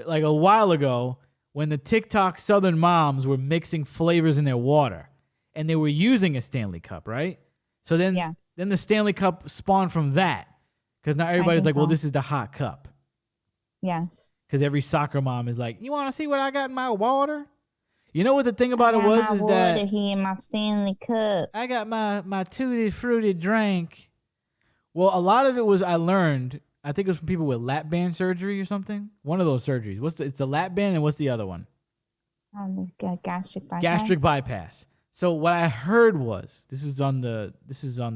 like a while ago when the TikTok Southern moms were mixing flavors in their water. And they were using a Stanley Cup, right? So then the Stanley Cup spawned from that. Because now everybody's like, well, this is the hot cup. Yes. Because every soccer mom is like, you want to see what I got in my water? You know what the thing about it was is that here in my Stanley Cup. I got my tutti frutti drink. Well, a lot of it was I learned. I think it was from people with lap band surgery or something. One of those surgeries. It's the lap band, and what's the other one? Gastric bypass. Gastric bypass. So what I heard was this is on the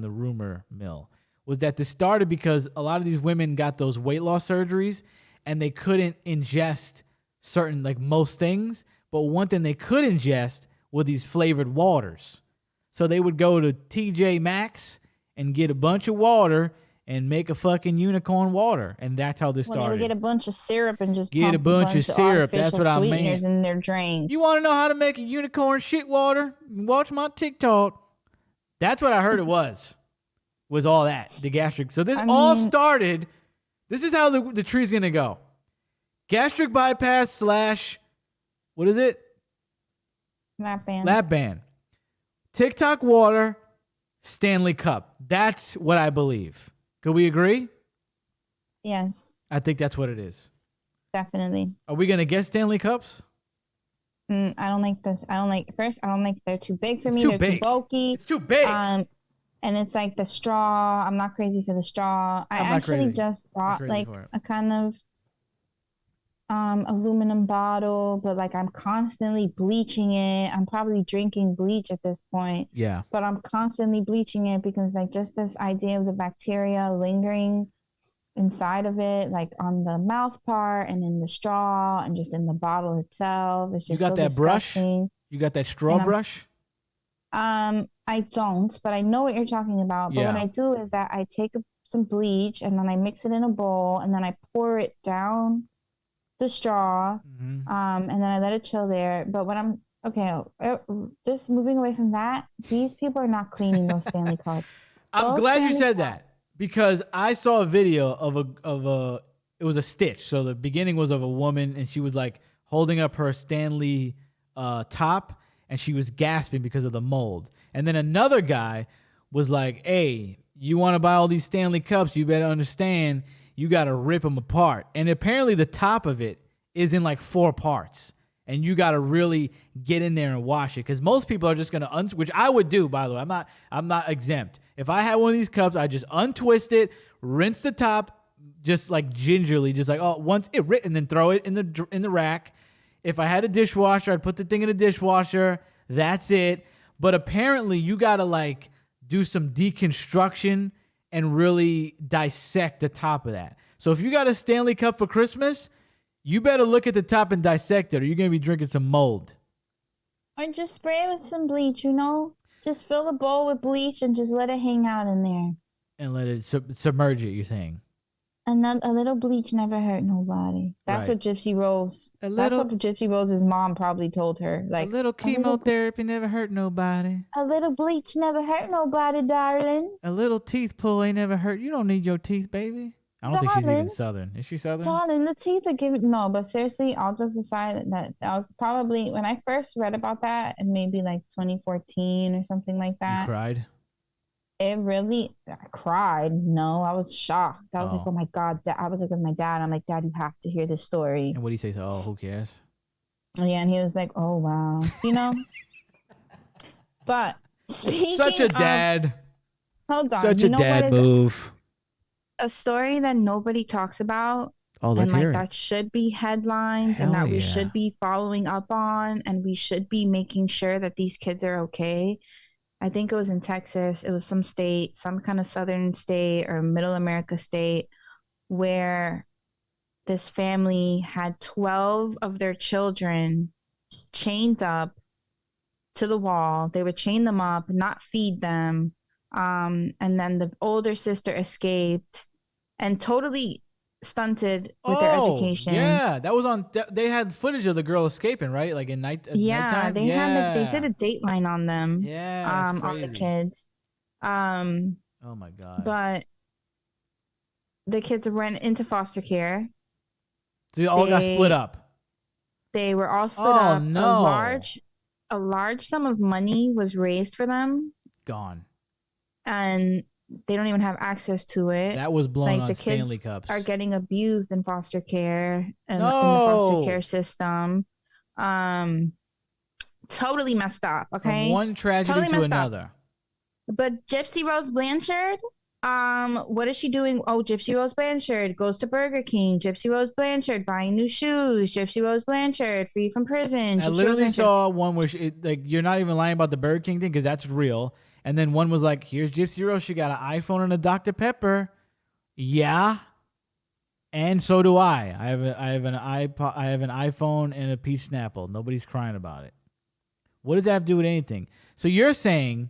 rumor mill was that this started because a lot of these women got those weight loss surgeries. And they couldn't ingest certain, like most things. But one thing they could ingest were these flavored waters. So they would go to TJ Maxx and get a bunch of water and make a fucking unicorn water. And that's how this started. They would get a bunch of syrup and just get a bunch of syrup. That's what I mean. In their drinks. You want to know how to make a unicorn shit water? Watch my TikTok. That's what I heard it was all that. The gastric. So this all started... This is how the tree's going to go. Gastric bypass / what is it? Lap band. Lap band. TikTok water, Stanley Cup. That's what I believe. Could we agree? Yes. I think that's what it is. Definitely. Are we going to get Stanley Cups? I don't like this. I don't like they're too big for me. They're too bulky. It's too big. And it's like the straw. I'm not crazy for the straw. I actually just bought like a kind of aluminum bottle, but like I'm constantly bleaching it. I'm probably drinking bleach at this point. Yeah. But I'm constantly bleaching it because like just this idea of the bacteria lingering inside of it, like on the mouth part and in the straw and just in the bottle itself. It's just You got so that disgusting. brush? You got that straw brush? I don't, but I know what you're talking about. But what I do is that I take some bleach and then I mix it in a bowl and then I pour it down the straw, and then I let it chill there. But when I'm just moving away from that, these people are not cleaning those Stanley cups. I'm glad you said that because I saw a video of it was a stitch. So the beginning was of a woman and she was like holding up her Stanley top and she was gasping because of the mold. And then another guy was like, hey, you want to buy all these Stanley cups, you better understand you got to rip them apart. And apparently the top of it is in like 4 parts. And you got to really get in there and wash it. Because most people are just going to, which I would do, by the way. I'm not exempt. If I had one of these cups, I just untwist it, rinse the top, just like gingerly, just like, oh, once it and then throw it in the rack. If I had a dishwasher, I'd put the thing in a dishwasher. That's it. But apparently you got to like do some deconstruction and really dissect the top of that. So if you got a Stanley cup for Christmas, you better look at the top and dissect it or you're going to be drinking some mold. Or just spray it with some bleach, Just fill the bowl with bleach and just let it hang out in there. And let it submerge it, you're saying? And then a little bleach never hurt nobody. That's what Gypsy Rose. That's what Gypsy Rose's mom probably told her. Like a little chemotherapy never hurt nobody. A little bleach never hurt nobody, darling. A little teeth pull ain't never hurt. You don't need your teeth, baby. I don't think she's even Southern. Is she Southern? Darling, the teeth are giving. No, but seriously, all jokes aside, that was probably when I first read about that, in maybe like 2014 or something like that. You cried? I cried. No, I was shocked. I was like, oh my God. I was like with my dad. I'm like, Dad, you have to hear this story. And what did he say? So, who cares? Yeah, and he was like, oh, wow. But speaking Such a dad. Hold on. Such a dad move. A story that nobody talks about. Oh, let's hear it. That should be headlines and that we should be following up on and we should be making sure that these kids are okay. I think it was in Texas. It was some state, some kind of southern state or middle America state where this family had 12 of their children chained up to the wall. They would chain them up, not feed them. And then the older sister escaped and totally stunted with their education. Yeah, that was on. They had footage of the girl escaping, right? Like in nighttime. They did a Dateline on them. Yeah, on the kids. Oh my God. But the kids went into foster care. So they all got split up. They were all split up. No. A large sum of money was raised for them. Gone. And they don't even have access to it. That was blown on the Stanley kids cups. Are getting abused in foster care and in the foster care system. Totally messed up. Okay. From one tragedy to another. But Gypsy Rose Blanchard, what is she doing? Oh, Gypsy Rose Blanchard goes to Burger King. Gypsy Rose Blanchard buying new shoes. Gypsy Rose Blanchard free from prison. I literally saw one where you're not even lying about the Burger King thing because that's real. And then one was like, here's Gypsy Rose. She got an iPhone and a Dr. Pepper. Yeah. And so do I. I have an iPod. I have an iPhone and a peach Snapple. Nobody's crying about it. What does that have to do with anything? So you're saying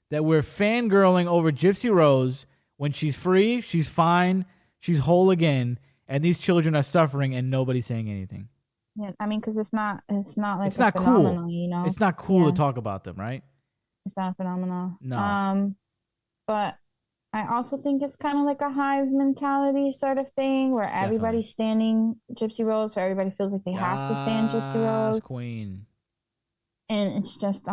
that we're fangirling over Gypsy Rose when she's free, she's fine, she's whole again, and these children are suffering and nobody's saying anything. Yeah, I mean, because it's not like it's not cool. It's not cool to talk about them, right? It's not phenomenal. No. But I also think it's kind of like a hive mentality sort of thing where everybody's standing Gypsy Rose, so everybody feels like they have to stand Gypsy Rose. Queen. And it's just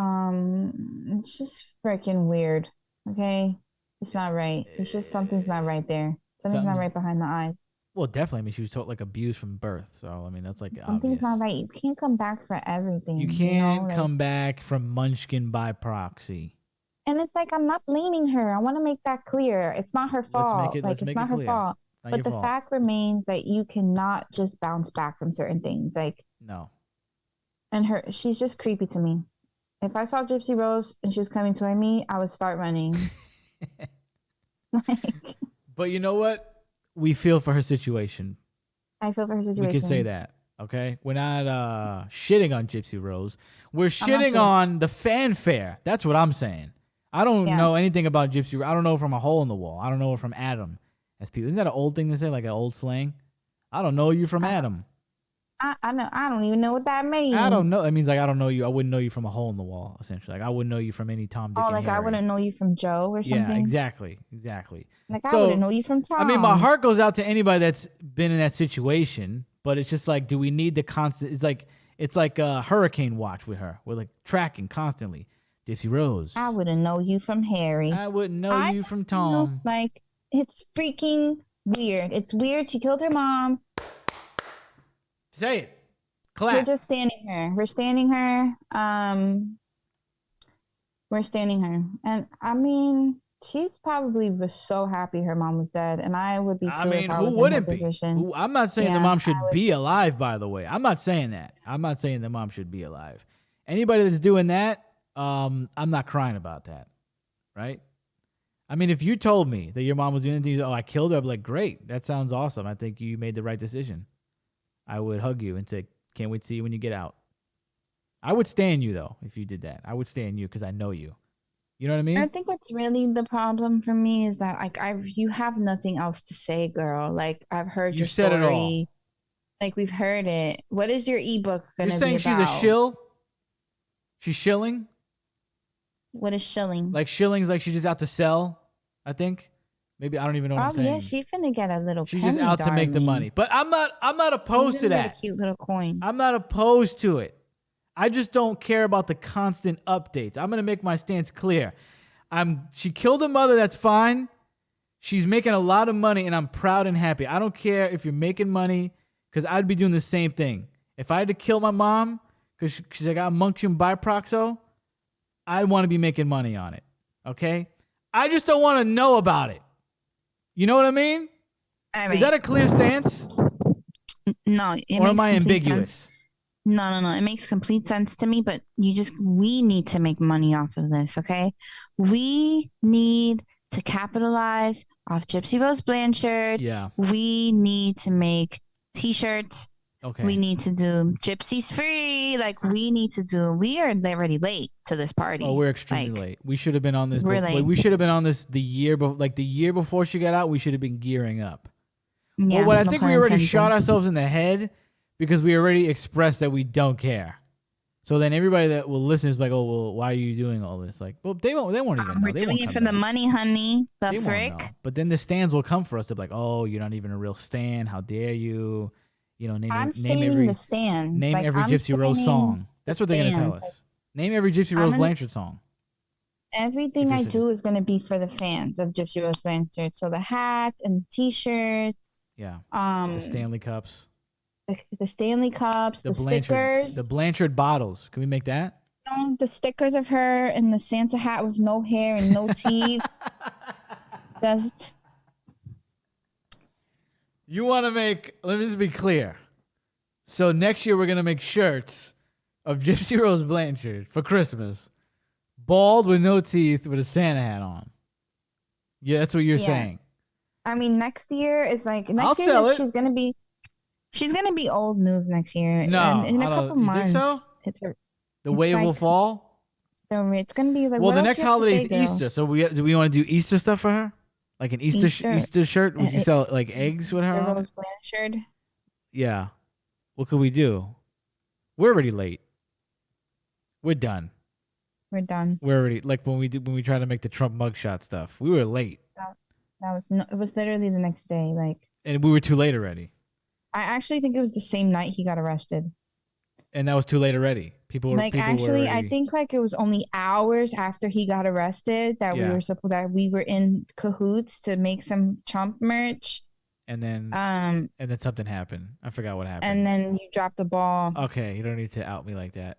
freaking weird. Okay? It's not right. It's just something's not right there. Something's not right behind the eyes. Well, definitely. I mean, she was like abused from birth. So, I mean, that's like something's obvious. not right. You can't come back for everything. You can't come back from Munchkin by proxy. And it's like, I'm not blaming her. I want to make that clear. It's not her fault. It's not her fault. Not But your the fault. fact remains that you cannot just bounce back from certain things. Like, No. and she's just creepy to me. If I saw Gypsy Rose and she was coming toward me, I would start running. Like, But you know what? We feel for her situation. I feel for her situation. We can say that. Okay? We're not shitting on Gypsy Rose. We're shitting shitting. on the fanfare. That's what I'm saying. I don't know anything about Gypsy Rose. I don't know her from a hole in the wall. I don't know her from Adam. As people, isn't that an old thing to say, like an old slang? I don't know you from Adam. I know. I don't even know what that means. I don't know. It means like I don't know you. I wouldn't know you from a hole in the wall, essentially. Like I wouldn't know you from any Tom, Dick, Oh, and like Harry. I wouldn't know you from Joe or something. Yeah, exactly. Like So, I wouldn't know you from Tom. I mean, my heart goes out to anybody that's been in that situation, but it's just like, do we need the constant? It's like a hurricane watch with her. We're like tracking constantly. Gypsy Rose. I wouldn't know you from Harry. I wouldn't know you from Tom. Like, it's freaking weird. It's weird. She killed her mom. Say it. Clap. We're just standing her. We're standing her. We're standing her. And I mean, she's probably was so happy her mom was dead. And I would be too. I mean, if I who was wouldn't in her be? position. I'm not saying the Yeah, mom should be alive, by the way. I'm not saying that. I'm not saying the mom should be alive. Anybody that's doing that, I'm not crying about that. Right? I mean, if you told me that your mom was doing things, I killed her, I'd be like, great. That sounds awesome. I think you made the right decision. I would hug you and say, can't wait to see you when you get out. I would stand you, though, if you did that. I would stand you because I know you. You know what I mean? I think what's really the problem for me is that like you have nothing else to say, girl. Like I've heard your said story. it all. Like we've heard it. What is your ebook gonna be about? You're saying she's a shill? She's shilling? What is shilling? Like shilling's like she's just out to sell, I think. Maybe I don't even know what I'm saying. Yeah, she finna get a little. She's just out to make the money. But I'm not opposed to that. Get a cute little coin. I'm not opposed to it. I just don't care about the constant updates. I'm gonna make my stance clear. She killed her mother, that's fine. She's making a lot of money and I'm proud and happy. I don't care if you're making money, because I'd be doing the same thing. If I had to kill my mom because I got Munchkin Biproxo, I'd want to be making money on it. Okay? I just don't want to know about it. You know what I mean? Is that a clear stance? No, or am I ambiguous? Sense. No. It makes complete sense to me, but we need to make money off of this, okay? We need to capitalize off Gypsy Rose Blanchard. Yeah. We need to make t-shirts. Okay. We need to do Gypsies Free. Like, we are already late to this party. Oh, we're extremely late. We should have been on this. We're late. We should have been on this the year before she got out. We should have been gearing up. Yeah, well, what I think we already shot ourselves in the head because we already expressed that we don't care. So then everybody that will listen is like, oh, well, why are you doing all this? Like, well, they won't even know. We're doing it for the money, honey. The frick. But then the stands will come for us. They're like, oh, you're not even a real stan. How dare you? You know, name every the stand. Name like, every Gypsy Rose song. That's what they're gonna tell us. Name every Gypsy Rose Blanchard song. Everything I do is gonna be for the fans of Gypsy Rose Blanchard. So the hats and the t-shirts. Yeah. The Stanley cups. The Stanley cups. The stickers. The Blanchard bottles. Can we make that? The stickers of her and the Santa hat with no hair and no teeth. Just. You want to make, let me just be clear. So next year we're going to make shirts of Gypsy Rose Blanchard for Christmas. Bald with no teeth with a Santa hat on. Yeah, that's what you're saying. I mean, next year is like, she's going to be old news next year. No, in a couple months. You think so? The wave will fall? So it's going to be like, well, the next holiday is Easter. So do we want to do Easter stuff for her? Like an Easter shirt? Would you sell like eggs with her on Rose Blanchard? Yeah. What could we do? We're already late. We're done. We're done. We're already like when we tried to make the Trump mugshot stuff. We were late. It was literally the next day. And we were too late already. I actually think it was the same night he got arrested. And that was too late already. People were I think like it was only hours after he got arrested that we were in cahoots to make some Trump merch. And then something happened. I forgot what happened. And then you dropped the ball. Okay, you don't need to out me like that.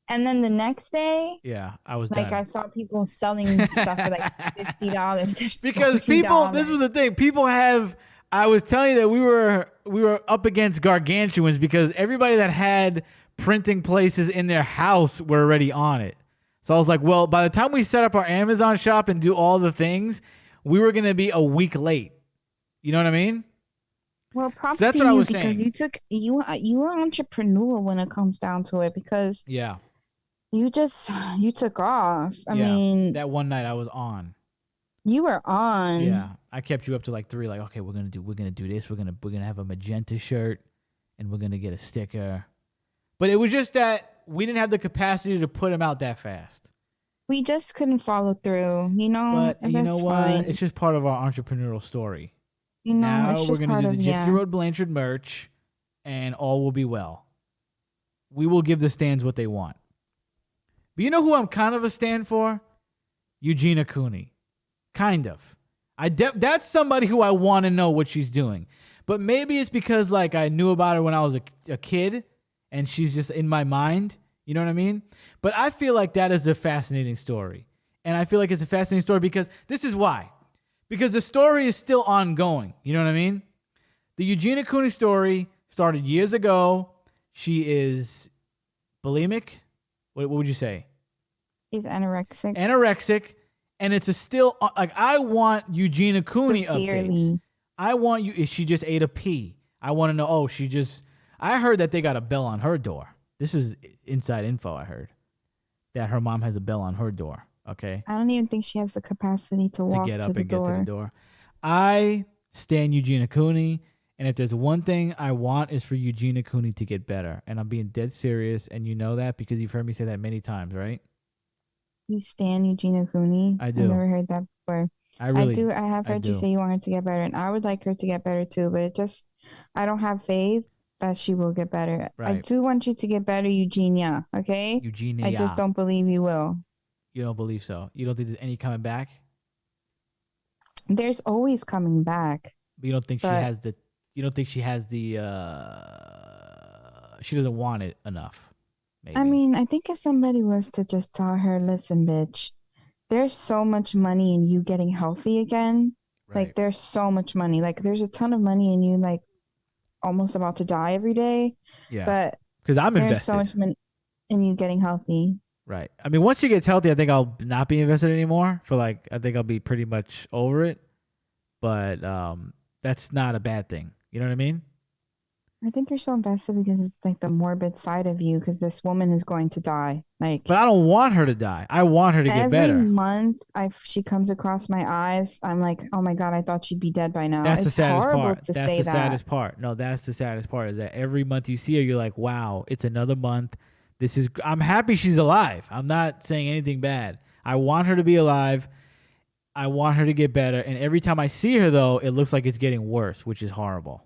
And then the next day, I was done. I saw people selling stuff for like $50. Because people, this was the thing. People have I was telling you that we were up against gargantuans because everybody that had printing places in their house were already on it. So I was like, well, by the time we set up our Amazon shop and do all the things, we were gonna be a week late. You know what I mean? Well, props So that's to what I you was because saying. you are an entrepreneur when it comes down to it because Yeah, you took off. I yeah. mean, That one night I was on. you were on. Yeah, I kept you up to like 3. Like, okay, we're gonna do this. We're gonna have a magenta shirt, and we're gonna get a sticker. But it was just that we didn't have the capacity to put them out that fast. We just couldn't follow through, you know, But and you know that's what? fine. It's just part of our entrepreneurial story. You know, Now it's we're just gonna part do of the Gypsy Rose Blanchard merch, and all will be well. We will give the stands what they want. But you know who I'm kind of a stand for? Eugenia Cooney. Kind of. That's somebody who I want to know what she's doing. But maybe it's because like I knew about her when I was a kid and she's just in my mind. You know what I mean? But I feel like that is a fascinating story. And I feel like it's a fascinating story because this is why. Because the story is still ongoing. You know what I mean? The Eugenia Cooney story started years ago. She is bulimic. What would you say? He's anorexic. Anorexic. And it's a still, like, I want Eugenia Cooney updates. Severely. I want you, if she just ate a pee. I want to know, I heard that they got a bell on her door. This is inside info I heard. That her mom has a bell on her door, okay? I don't even think she has the capacity to walk get up to the and door. get to the door. I stand Eugenia Cooney, and if there's one thing I want is for Eugenia Cooney to get better. And I'm being dead serious, and you know that because you've heard me say that many times, right? You stand Eugenia Cooney? I do. I've never heard that before. I really do. I have heard you say you want her to get better, and I would like her to get better too, but I don't have faith that she will get better. Right. I do want you to get better, Eugenia, okay? Eugenia. I just don't believe you will. You don't believe so? You don't think there's any coming back? There's always coming back. But you don't think she has the she doesn't want it enough. Maybe. I mean, I think if somebody was to just tell her, listen, bitch, there's so much money in you getting healthy again. Right. Like, there's so much money. Like, there's a ton of money in you, like, almost about to die every day. Yeah. But because I'm there's invested. so much money in you getting healthy. Right. I mean, once she gets healthy, I think I'll not be invested anymore. I think I'll be pretty much over it. But that's not a bad thing. You know what I mean? I think you're so invested because it's like the morbid side of you because this woman is going to die. Like, but I don't want her to die. I want her to get better. Every month she comes across my eyes, I'm like, oh my God, I thought she'd be dead by now. That's the saddest part. That's the saddest part. No, that's the saddest part is that every month you see her, you're like, wow, it's another month. I'm happy she's alive. I'm not saying anything bad. I want her to be alive. I want her to get better. And every time I see her, though, it looks like it's getting worse, which is horrible.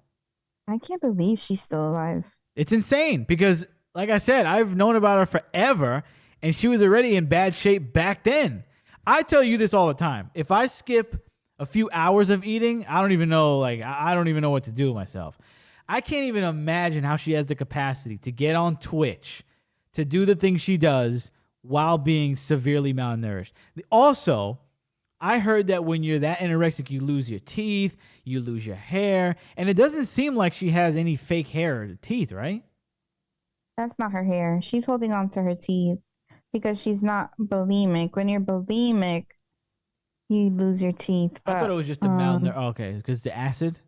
I can't believe she's still alive. It's insane because, like I said, I've known about her forever, and she was already in bad shape back then. I tell you this all the time. If I skip a few hours of eating, I don't even know what to do with myself. I can't even imagine how she has the capacity to get on Twitch, to do the things she does while being severely malnourished. Also, I heard that when you're that anorexic, you lose your teeth, you lose your hair, and it doesn't seem like she has any fake hair or teeth, right? That's not her hair. She's holding on to her teeth because she's not bulimic. When you're bulimic, you lose your teeth. But, I thought it was just the malnourished. Oh, okay, because the acid?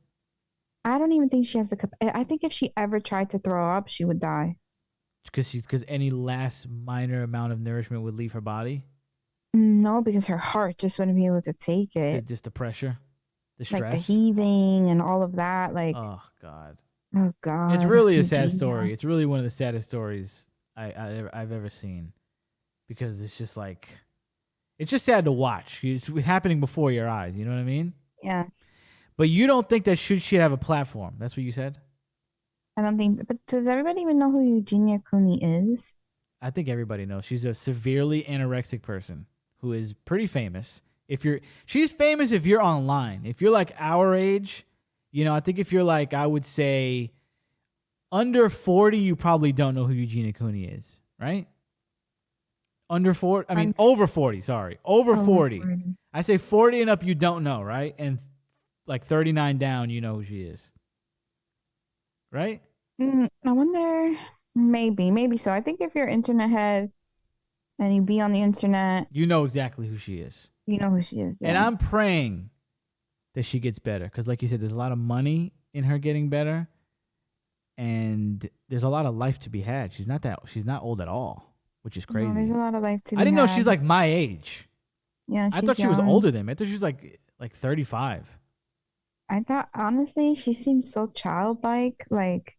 I don't even think she has I think if she ever tried to throw up, she would die. Because any last minor amount of nourishment would leave her body? No, because her heart just wouldn't be able to take it. Just the pressure, the stress, like the heaving and all of that. Like, oh God, it's really a sad story. It's really one of the saddest stories I've ever seen, because it's just like, it's just sad to watch. It's happening before your eyes. You know what I mean? Yes. But you don't think that she have a platform? That's what you said? I don't think. But does everybody even know who Eugenia Cooney is? I think everybody knows. She's a severely anorexic person who is pretty famous. She's famous if you're online. If you're like our age, I think if you're like, I would say under 40, you probably don't know who Eugenia Cooney is, right? Under 40, over 40, sorry. Over 40. I say 40 and up, you don't know, right? And like 39 down, you know who she is. Right? I wonder. Maybe so. I think if you're internet head and you be on the internet, You know exactly who she is. you know who she is. And yeah. I'm praying that she gets better. Because like you said, there's a lot of money in her getting better. And there's a lot of life to be had. She's not old at all, which is crazy. No, there's a lot of life to be I didn't know had. she's like my age. Yeah, I thought she was older than me. I thought she was like 35. I thought, honestly, she seems so childlike. Like,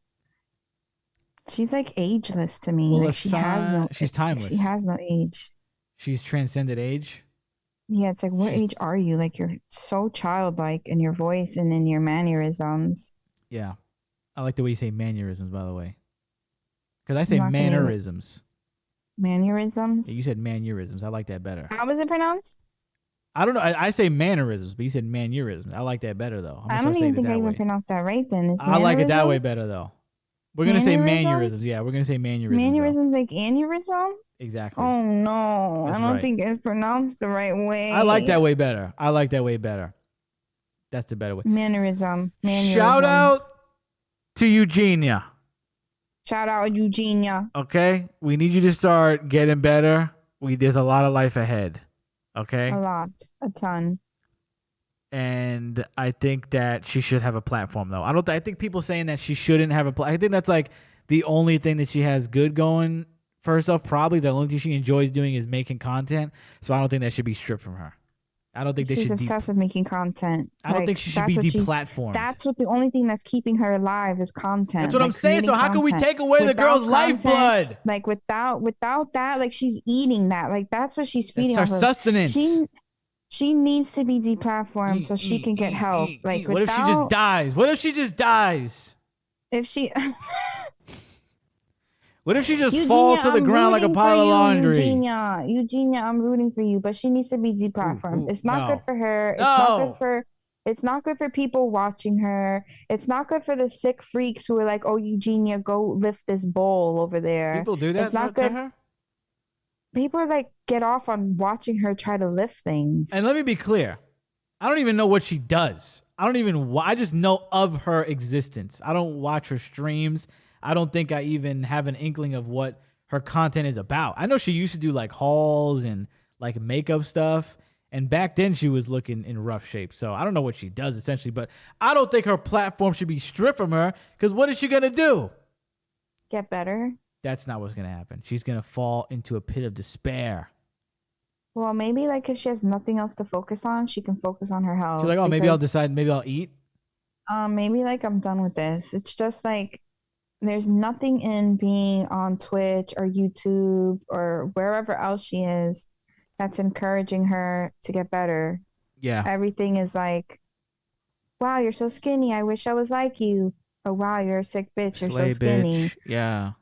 she's like ageless to me. Well, Like, she's timeless. She has no age. She's transcended age. Yeah, it's like, what age are you? Like, you're so childlike in your voice and in your mannerisms. Yeah. I like the way you say mannerisms, by the way. Because I say Not gonna- mannerisms. Mannerisms? Yeah, you said mannerisms. I like that better. How was it pronounced? I don't know. I say mannerisms, but you said mannerisms. I like that better, though. I don't even think I even pronounced that right then. It's I like it that way mannerisms? better, though. We're going to say Mannerisms? mannerisms. Yeah, we're going to say mannerisms. Mannerisms like aneurysm? Exactly. Oh, no. That's I don't right. think it's pronounced the right way. I like that way better. That's the better way. Mannerism. Shout out to Eugenia. Shout out Eugenia. Okay? We need you to start getting better. There's a lot of life ahead. Okay? A lot. A ton. And I think that she should have a platform, though. I think people saying that she shouldn't have a platform. I think that's like the only thing that she has good going for herself. Probably the only thing she enjoys doing is making content. So I don't think that should be stripped from her. I don't think She's obsessed with making content. I don't think she should be deplatformed. That's what the only thing that's keeping her alive is content. That's what I'm saying. So how can we take away the girl's lifeblood? Like without that, like she's eating that. Like that's what she's feeding. That's her sustenance. She needs to be deplatformed so she can get help. Like what if she just dies? What if she just dies? If she What if she just falls to the ground like a pile of laundry? Eugenia, I'm rooting for you, but she needs to be deplatformed. It's not good for her. It's not good for people watching her. It's not good for the sick freaks who are like, "Oh, Eugenia, go lift this bowl over there." People do that. It's not good. Her? People are like, get off on watching her try to lift things. And let me be clear, I don't even know what she does. I just know of her existence. I don't watch her streams. I don't think I even have an inkling of what her content is about. I know she used to do like hauls and like makeup stuff. And back then she was looking in rough shape. So I don't know what she does essentially, but I don't think her platform should be stripped from her because what is she going to do? Get better? That's not what's going to happen. She's going to fall into a pit of despair. Well, maybe like if she has nothing else to focus on, she can focus on her health. She's like, oh, maybe I'll decide, maybe I'll eat. Maybe like I'm done with this. It's just like, there's nothing in being on Twitch or YouTube or wherever else she is that's encouraging her to get better. Yeah. Everything is like, wow, you're so skinny. I wish I was like you. Or wow, you're a sick bitch. You're so skinny. Bitch. Yeah.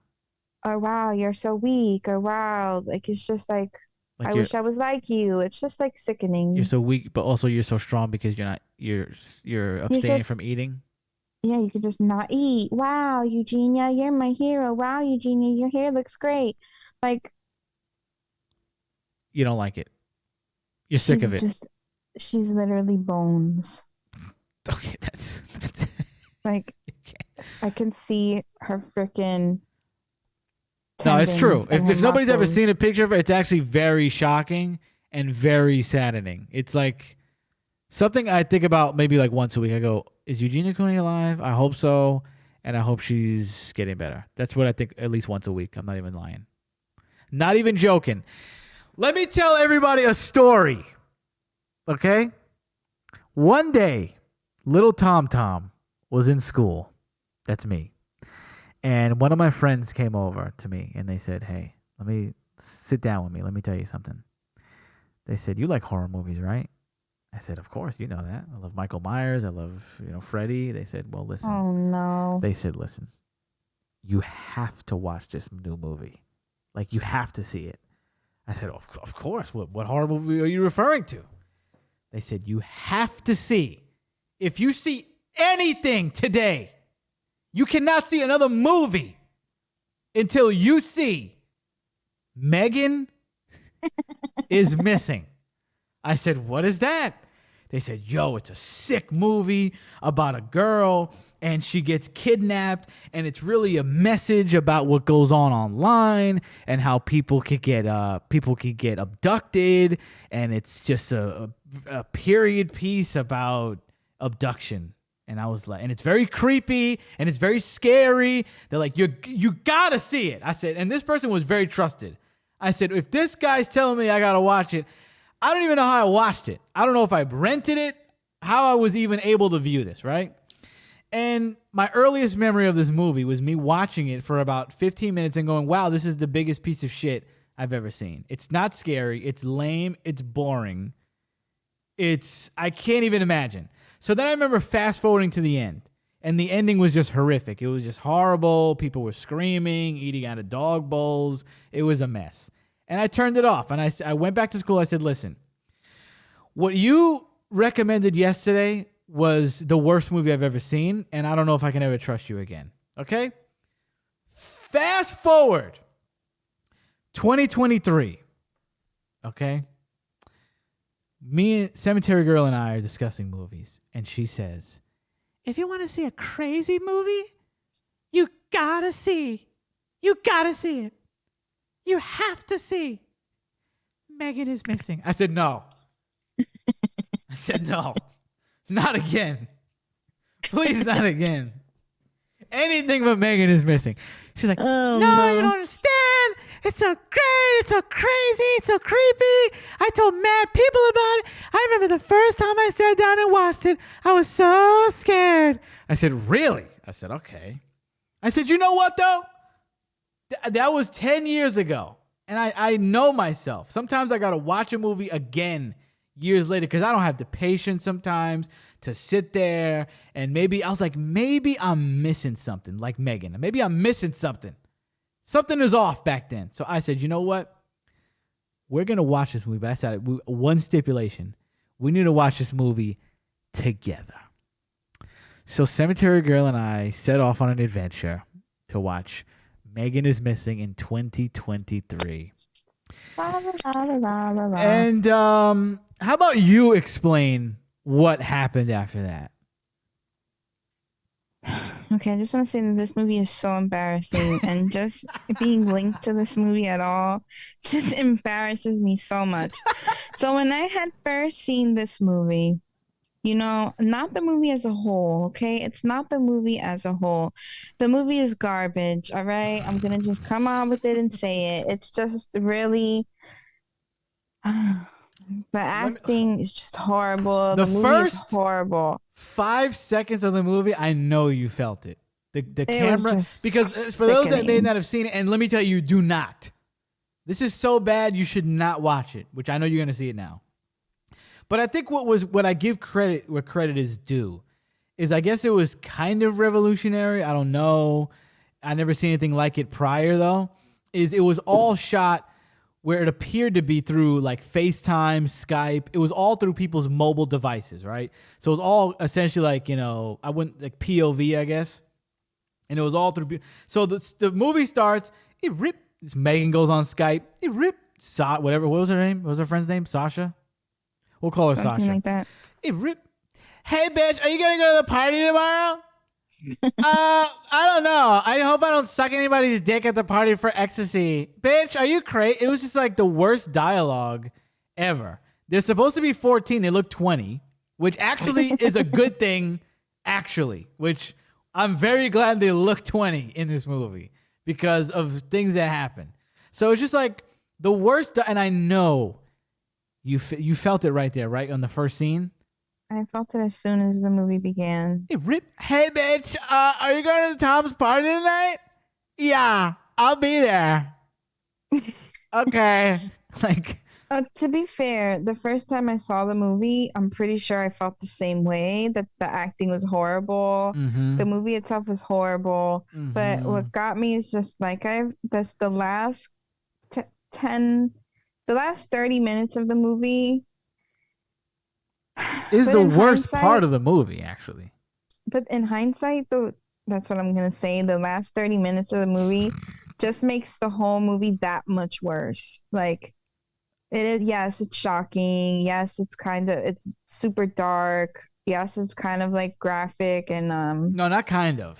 Or wow, you're so weak. Or wow, like it's just like I wish I was like you. It's just like sickening. You're so weak, but also you're so strong because you're abstaining from eating. Yeah, you could just not eat. Wow, Eugenia, you're my hero. Wow, Eugenia, your hair looks great. Like, you don't like it. You're sick of it. She's literally bones. Okay, that's like, I can see her freaking. No, it's true. If nobody's ever seen a picture of her, it's actually very shocking and very saddening. It's like something I think about maybe like once a week. I go, is Eugenia Cooney alive? I hope so. And I hope she's getting better. That's what I think at least once a week. I'm not even lying. Not even joking. Let me tell everybody a story. Okay? One day, little Tom was in school. That's me. And one of my friends came over to me and they said, hey, let me sit down with me. Let me tell you something. They said, you like horror movies, right? I said, of course, you know that. I love Michael Myers. I love, Freddy. They said, well, listen. Oh, no. They said, listen, you have to watch this new movie. Like, you have to see it. I said, of course. What horror movie are you referring to? They said, you have to see. If you see anything today, you cannot see another movie until you see Megan is missing. I said, what is that? They said, yo, it's a sick movie about a girl and she gets kidnapped, and it's really a message about what goes on online and how people could get abducted, and it's just a period piece about abduction. And I was like, and it's very creepy and it's very scary. They're like, you gotta see it. I said, and this person was very trusted. I said, if this guy's telling me I gotta watch it, I don't even know how I watched it. I don't know if I rented it, how I was even able to view this, right? And my earliest memory of this movie was me watching it for about 15 minutes and going, wow, this is the biggest piece of shit I've ever seen. It's not scary. It's lame. It's boring. I can't even imagine. So then I remember fast forwarding to the end, and the ending was just horrific. It was just horrible. People were screaming, eating out of dog bowls. It was a mess. And I turned it off, and I went back to school. I said, listen, what you recommended yesterday was the worst movie I've ever seen, and I don't know if I can ever trust you again. Okay? Fast forward 2023. Okay? Cemetery Girl and I are discussing movies, and she says, if you want to see a crazy movie, you gotta see it. You have to see Megan is Missing. I said, no. I said, no. Not again. Please, not again. Anything but Megan is Missing. She's like, no, you don't understand. It's so great. It's so crazy. It's so creepy. I told mad people about it. I remember the first time I sat down and watched it, I was so scared. I said, really? I said, okay. I said, you know what, though? That was 10 years ago. And I know myself. Sometimes I got to watch a movie again years later because I don't have the patience sometimes to sit there, and maybe I'm missing something like Megan. Maybe I'm missing something. Something is off back then. So I said, you know what? We're going to watch this movie. But I said, one stipulation. We need to watch this movie together. So Cemetery Girl and I set off on an adventure to watch Megan is Missing in 2023. And how about you explain what happened after that? Okay, I just want to say that this movie is so embarrassing, and just being linked to this movie at all just embarrasses me so much. So when I had first seen this movie, not the movie as a whole, okay? It's not the movie as a whole. The movie is garbage, all right? I'm going to just come on with it and say it. It's just really... the acting is just horrible. The movie is horrible. 5 seconds of the movie, I know you felt it. The camera, because for those that may not have seen it, and let me tell you, do not. This is so bad, you should not watch it, which I know you're going to see it now. But I think what I give credit where credit is due is I guess it was kind of revolutionary. I don't know. I never seen anything like it prior, though. It was all shot where it appeared to be through like FaceTime, Skype. It was all through people's mobile devices, right? So it was all essentially like, I wouldn't like POV, I guess. And it was all through. So the movie starts. Megan goes on Skype. Whatever. What was her name? What was her friend's name? Sasha? We'll call her Something Sasha. Like that. Hey, bitch, are you going to go to the party tomorrow? I don't know. I hope I don't suck anybody's dick at the party for ecstasy. Bitch, are you crazy? It was just like the worst dialogue ever. They're supposed to be 14. They look 20, which actually is a good thing, which I'm very glad they look 20 in this movie because of things that happen. So it's just like the worst. And I know you felt it right there, right? On the first scene. I felt it as soon as the movie began. Hey, bitch, are you going to Tom's party tonight? Yeah, I'll be there. Okay. To be fair, the first time I saw the movie, I'm pretty sure I felt the same way, that the acting was horrible. Mm-hmm. The movie itself was horrible. Mm-hmm. But what got me is just like the last 30 minutes of the movie is the worst part of the movie, actually. But in hindsight, that's what I'm going to say. The last 30 minutes of the movie just makes the whole movie that much worse. Like, It is, yes, it's shocking. Yes, it's super dark. Yes, it's kind of like graphic and No, not kind of.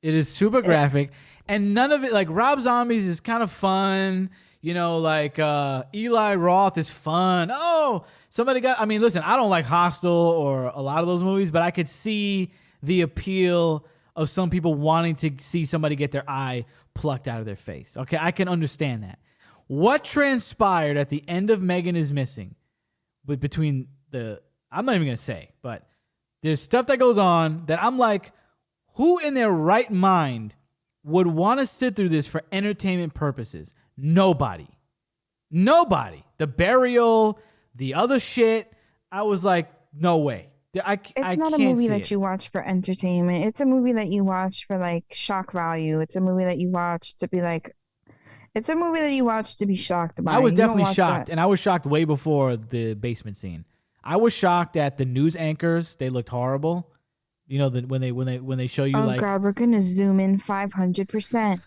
It is super graphic, and none of it, like Rob Zombie's is kind of fun. You know, like Eli Roth is fun. Oh, I mean, listen, I don't like Hostel or a lot of those movies, but I could see the appeal of some people wanting to see somebody get their eye plucked out of their face. Okay, I can understand that. What transpired at the end of Megan is Missing, between I'm not even going to say, but there's stuff that goes on that I'm like, who in their right mind would want to sit through this for entertainment purposes? Nobody. The burial, the other shit, I was like, no way. I it's not not a can't movie see that it. you watch for entertainment. It's a movie that you watch for like shock value. It's a movie that you watch to be like, it's a movie that you watch to be shocked by. I was You don't definitely watch shocked, that. and I was shocked way before the basement scene. I was shocked at the news anchors; they looked horrible. You know, when they show you Oh like God, we're gonna zoom in 500%.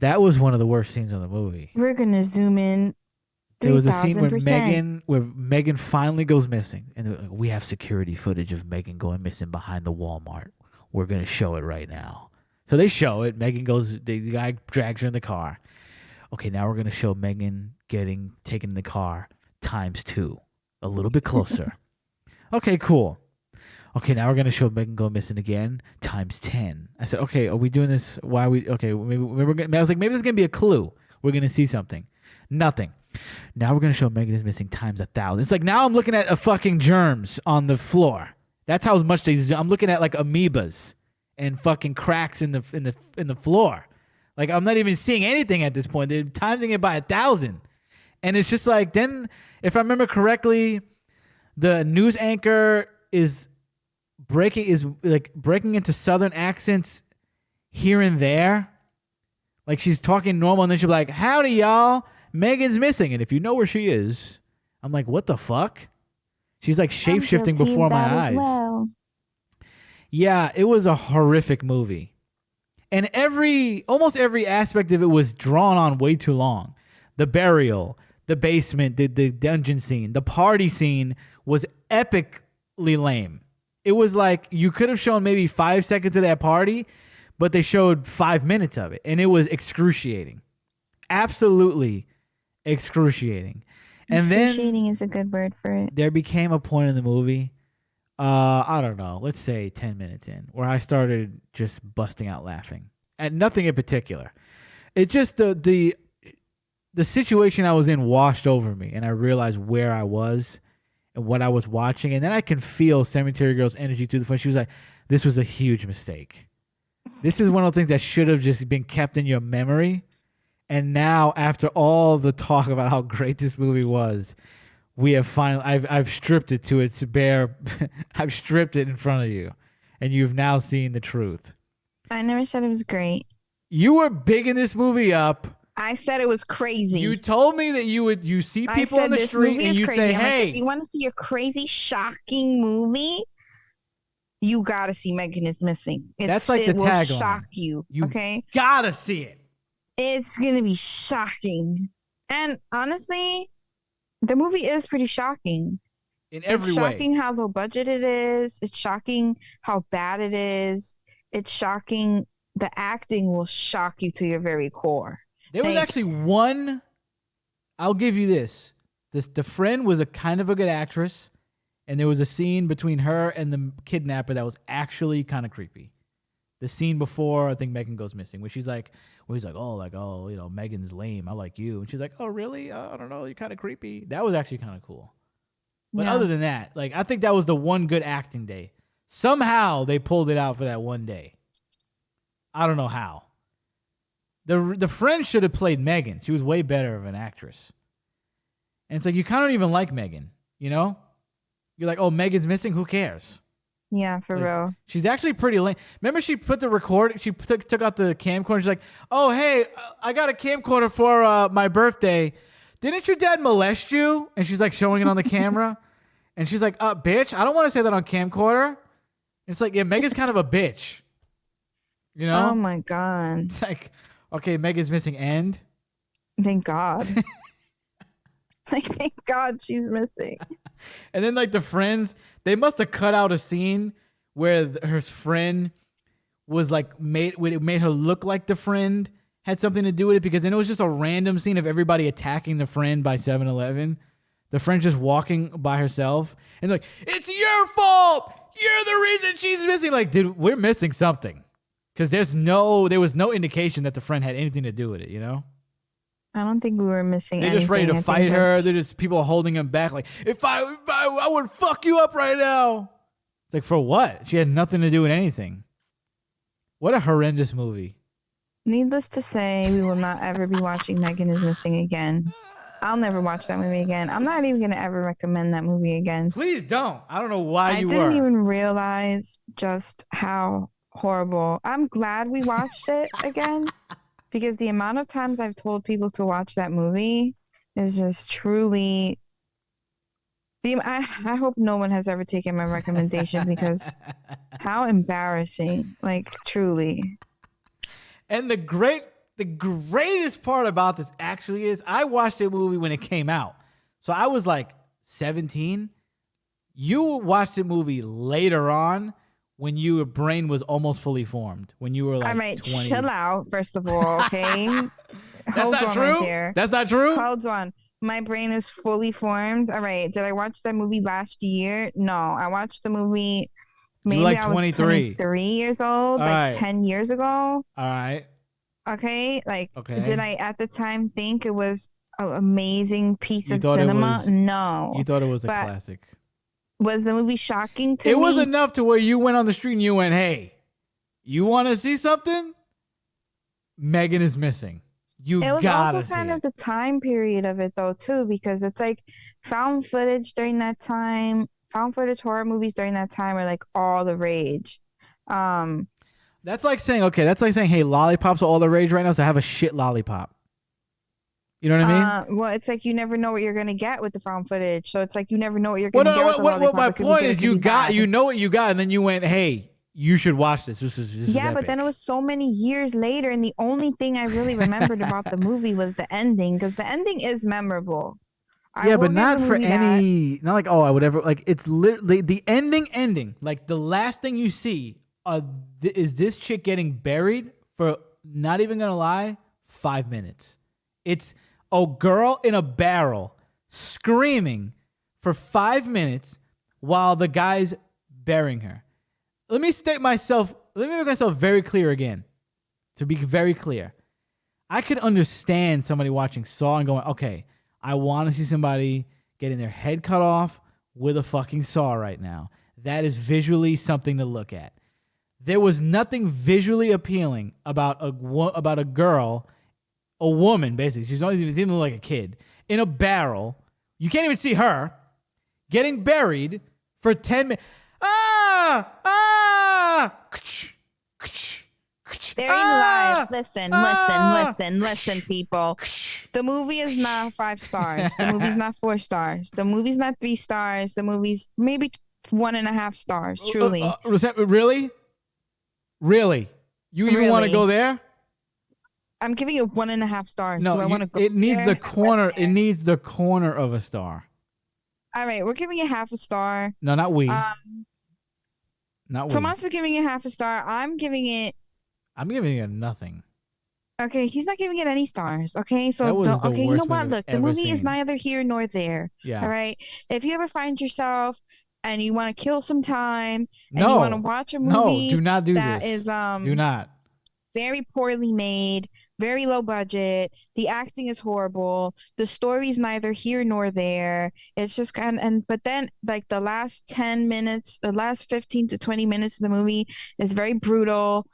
that was one of the worst scenes of the movie. We're gonna zoom in There was a scene where 3,000%. Megan finally goes missing, and they're like, we have security footage of Megan going missing behind the Walmart. We're gonna show it right now. So they show it. Megan goes. The guy drags her in the car. Okay, now we're gonna show Megan getting taken in the car ×2, a little bit closer. Okay, cool. Okay, now we're gonna show Megan go missing again ×10. I said, okay, are we doing this? Why are we? Okay, maybe we're gonna. I was like, maybe there's gonna be a clue. We're gonna see something. Nothing. Now we're gonna show Megan is missing ×1,000. It's like now I'm looking at a fucking germs on the floor. That's how much I'm looking at like amoebas and fucking cracks in the floor. Like I'm not even seeing anything at this point. They're timesing it by 1,000, and it's just like then, if I remember correctly, the news anchor is breaking into southern accents here and there. Like she's talking normal, and then she'll be like, "Howdy, y'all. Megan's missing." And if you know where she is, I'm like, "What the fuck?" She's like shape shifting before my eyes. Well. Yeah, it was a horrific movie. And almost every aspect of it was drawn on way too long. The burial, the basement, the dungeon scene, the party scene was epically lame. It was like you could have shown maybe 5 seconds of that party, but they showed 5 minutes of it, and it was excruciating. Absolutely excruciating. And Excruciating then is a good word for it. there became a point in the movie, I don't know, let's say 10 minutes in, where I started just busting out laughing at nothing in particular. It just the situation I was in washed over me, and I realized where I was and what I was watching, and then I can feel Cemetery Girl's energy through the phone. She was like, "This was a huge mistake. This is one of the things that should have just been kept in your memory." And now, after all the talk about how great this movie was, we have finally, I've stripped it to its bare, I've stripped it in front of you, and you've now seen the truth. I never said it was great. You were bigging this movie up. I said it was crazy. You told me that you see people on the street and you'd say, "Hey, if you want to see a crazy, shocking movie, you gotta see Megan is Missing." That's like the it will tagline. shock you. Okay, gotta see it." it's gonna be shocking, and honestly, the movie is pretty shocking. In every it's way. shocking how low budget it is. It's shocking how bad it is. It's shocking. The acting will shock you to your very core. There was actually one. I'll give you this. The friend was a kind of a good actress, and there was a scene between her and the kidnapper that was actually kind of creepy. The scene before I think Megan goes missing, where he's like, "Oh, you know, Megan's lame. I like you," and she's like, "Oh, really? I don't know. You're kind of creepy." That was actually kind of cool. But other than that, like I think that was the one good acting day. Somehow they pulled it out for that one day. I don't know how. The friend should have played Megan. She was way better of an actress. And it's like you kind of don't even like Megan, you know? You're like, "Oh, Megan's missing. Who cares?" Yeah, for real. She's actually pretty lame. Remember, she put the record. She took out the camcorder. She's like, "Oh, hey, I got a camcorder for my birthday. Didn't your dad molest you?" And she's like showing it on the camera. And she's like, "Bitch, I don't want to say that on camcorder." It's like, yeah, Megan's kind of a bitch. You know? Oh my God. It's like, okay, Megan's missing end. Thank God. Like, thank God she's missing. And then like the friends, they must have cut out a scene where her friend was like made her look like the friend had something to do with it, because then it was just a random scene of everybody attacking the friend by 7-Eleven. The friend just walking by herself and like, it's your fault. You're the reason she's missing. Like, dude, we're missing something. Because there was no indication that the friend had anything to do with it, you know? I don't think we were missing They're anything. just ready to fight her. They're just people holding him back. Like, if I would fuck you up right now. It's like, for what? She had nothing to do with anything. What a horrendous movie. Needless to say, we will not ever be watching Megan is Missing again. I'll never watch that movie again. I'm not even going to ever recommend that movie again. Please don't. I don't know why you were. I didn't even realize just how horrible. I'm glad we watched it again, because the amount of times I've told people to watch that movie is just truly... I hope no one has ever taken my recommendation, because how embarrassing. Like, truly. And the greatest part about this actually is I watched the movie when it came out. So I was like 17. You watched the movie later on when your brain was almost fully formed. When you were like 20. Chill out, first of all, okay? That's not true? Right there. That's not true? Hold on. My brain is fully formed. All right. Did I watch that movie last year? No. I watched the movie... Maybe like I was 23 years old, all like right. 10 years ago. All right. Okay. Like, okay. Did I at the time think it was an amazing piece of cinema? No. You thought it was a classic. Was the movie shocking to me? It was enough to where you went on the street and you went, hey, you want to see something? Megan is Missing. You gotta see it. It was also kind of the time period of it, though, too, because it's like found footage during that time. Found footage horror movies during that time are like all the rage. That's like saying, hey, lollipops are all the rage right now, so have a shit lollipop. You know what I mean? Well, it's like you never know what you're gonna get with the found footage, so it's like you never know what you're gonna get with the What lollipop. my point is, you know what you got, and then you went, hey, you should watch this. This is yeah, but then it was so many years later, and the only thing I really remembered about the movie was the ending, because the ending is memorable. Yeah, but not for any, not like, oh, I would ever, like, it's literally the ending. Like, the last thing you see is this chick getting buried for, not even gonna lie, 5 minutes. It's a girl in a barrel screaming for 5 minutes while the guy's burying her. Let me make myself very clear again. To be very clear, I could understand somebody watching Saw and going, okay, I want to see somebody getting their head cut off with a fucking saw right now. That is visually something to look at. There was nothing visually appealing about a girl, a woman, basically. She's not even look like a kid, in a barrel. You can't even see her getting buried for 10 minutes. They're in live. Listen, people. The movie is not 5 stars. The movie's not 4 stars. The movie's not 3 stars. The movie's maybe 1.5 stars. Truly. Really? You even want to go there? I'm giving it 1.5 stars. No, I want to go. It needs the corner. It needs the corner of a star. All right, we're giving it half a star. No, not we. Not we. Tomas is giving it half a star. I'm giving it nothing. Okay, he's not giving it any stars. Okay, so you know what? Look, the movie is neither here nor there. Yeah. All right. If you ever find yourself and you want to kill some time and you want to watch a movie, do not do that this. is do not. Very poorly made, very low budget. The acting is horrible. The story's neither here nor there. It's just but then like the last 10 minutes, the last 15 to 20 minutes of the movie is very brutal.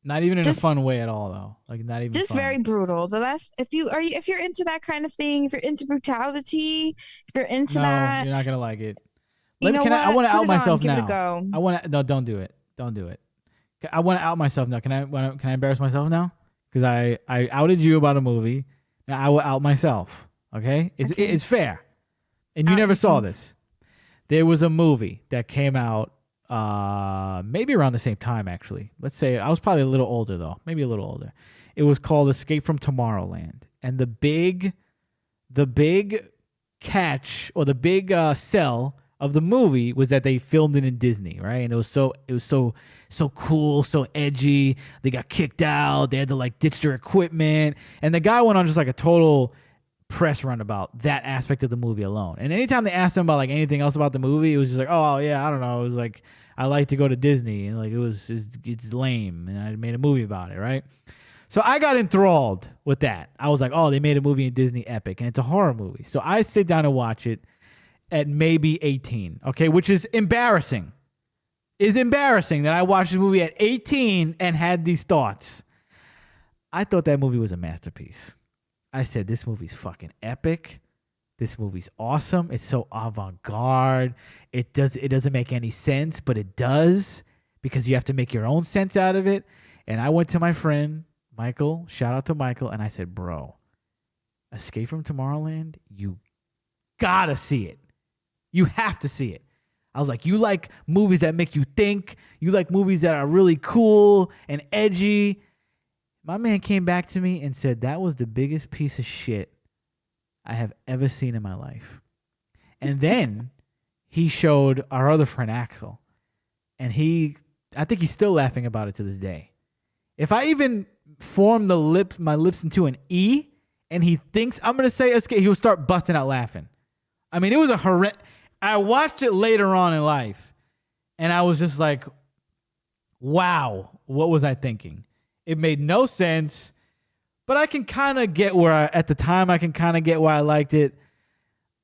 Not even in a fun way at all, though. Like not even. Just fun. very brutal. If you're into that kind of thing, if you're into brutality, if you're into that, you're not gonna like it. I want to out myself now. Give it a go. No, don't do it. Don't do it. I want to out myself now. Can I embarrass myself now? Because I outed you about a movie. Now I will out myself. Okay? It's fair. And you never saw this. There was a movie that came out maybe around the same time, actually. Let's say I was probably a little older, though. Maybe a little older. It was called Escape from Tomorrowland. And the big the big catch or the big sell of the movie was that they filmed it in Disney, right? And it was so cool, so edgy. They got kicked out. They had to like ditch their equipment, and the guy went on just like a total press run about that aspect of the movie alone. And anytime they asked him about like anything else about the movie, it was just like, oh yeah, I don't know. It was like, I like to go to Disney, and like it's lame, and I made a movie about it, right? So I got enthralled with that. I was like, oh, they made a movie in Disney, epic, and it's a horror movie. So I sit down and watch it at maybe 18, okay, which is embarrassing. It's embarrassing that I watched this movie at 18 and had these thoughts. I thought that movie was a masterpiece. I said, this movie's fucking epic. This movie's awesome. It's so avant-garde. It doesn't make any sense, but it does because you have to make your own sense out of it. And I went to my friend, Michael, shout out to Michael, and I said, bro, Escape from Tomorrowland, you gotta see it. You have to see it. I was like, you like movies that make you think. You like movies that are really cool and edgy. My man came back to me and said, that was the biggest piece of shit I have ever seen in my life. And then he showed our other friend Axel. And I think he's still laughing about it to this day. If I even form my lips into an E and he thinks I'm going to say escape, he'll start busting out laughing. I mean, it was a horrendous. I watched it later on in life, and I was just like, wow, what was I thinking? It made no sense, but I can kind of get at the time, I can kind of get why I liked it.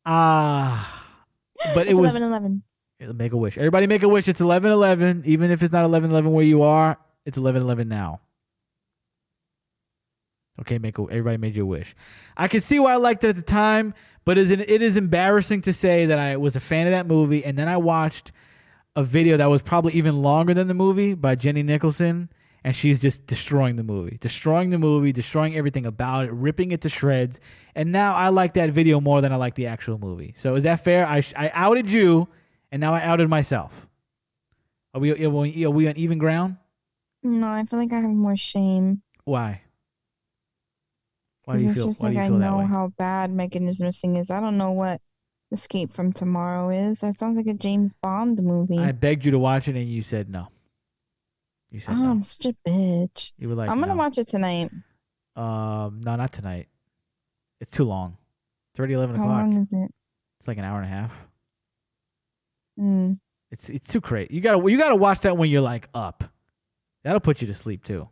But it's 11/11. Make a wish. Everybody make a wish. It's 11/11. Even if it's not 11/11 where you are, it's 11/11 now. Okay, everybody made your wish. I can see why I liked it at the time, but it is embarrassing to say that I was a fan of that movie, and then I watched a video that was probably even longer than the movie by Jenny Nicholson, and she's just destroying the movie, destroying everything about it, ripping it to shreds, and now I like that video more than I like the actual movie. So is that fair? I outed you, and now I outed myself. Are we on even ground? No, I feel like I have more shame. Why? Why do you feel I that know way? how bad Mechanism Missing is. I don't know what Escape from Tomorrow is. That sounds like a James Bond movie. I begged you to watch it, and you said no. You said no. I'm such a bitch. You were like, I'm gonna no. watch it tonight. No, not tonight. It's too long. It's already 11 How o'clock. long is it? It's like an hour and a half. Mm. It's too crazy. You gotta watch that when you're like up. That'll put you to sleep too.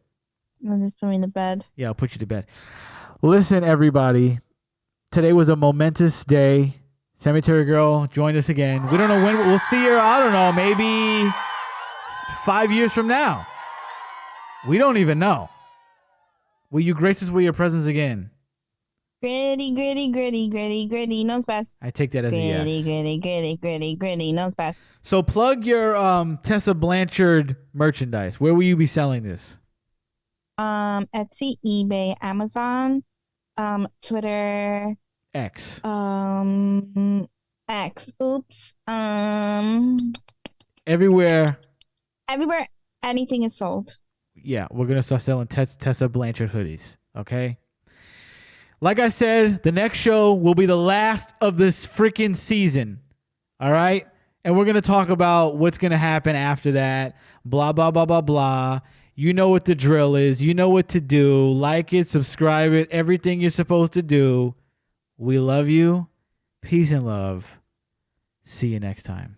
I'll just put me to bed. Yeah, I'll put you to bed. Listen, everybody. Today was a momentous day. Cemetery Girl joined us again. We don't know when. We'll see her, I don't know, maybe 5 years from now. We don't even know. Will you grace us with your presence again? Gritty, gritty, gritty, gritty, gritty, knows best. I take that as a yes. Gritty, gritty, gritty, gritty, gritty, knows best. So plug your Tessa Blanchard merchandise. Where will you be selling this? Etsy, eBay, Amazon, Twitter, X. X. Oops. Everywhere. Everywhere anything is sold. Yeah, we're gonna start selling Tessa Blanchard hoodies. Okay. Like I said, the next show will be the last of this freaking season. All right, and we're gonna talk about what's gonna happen after that. Blah blah blah blah blah. You know what the drill is. You know what to do. Like it, subscribe it, everything you're supposed to do. We love you. Peace and love. See you next time.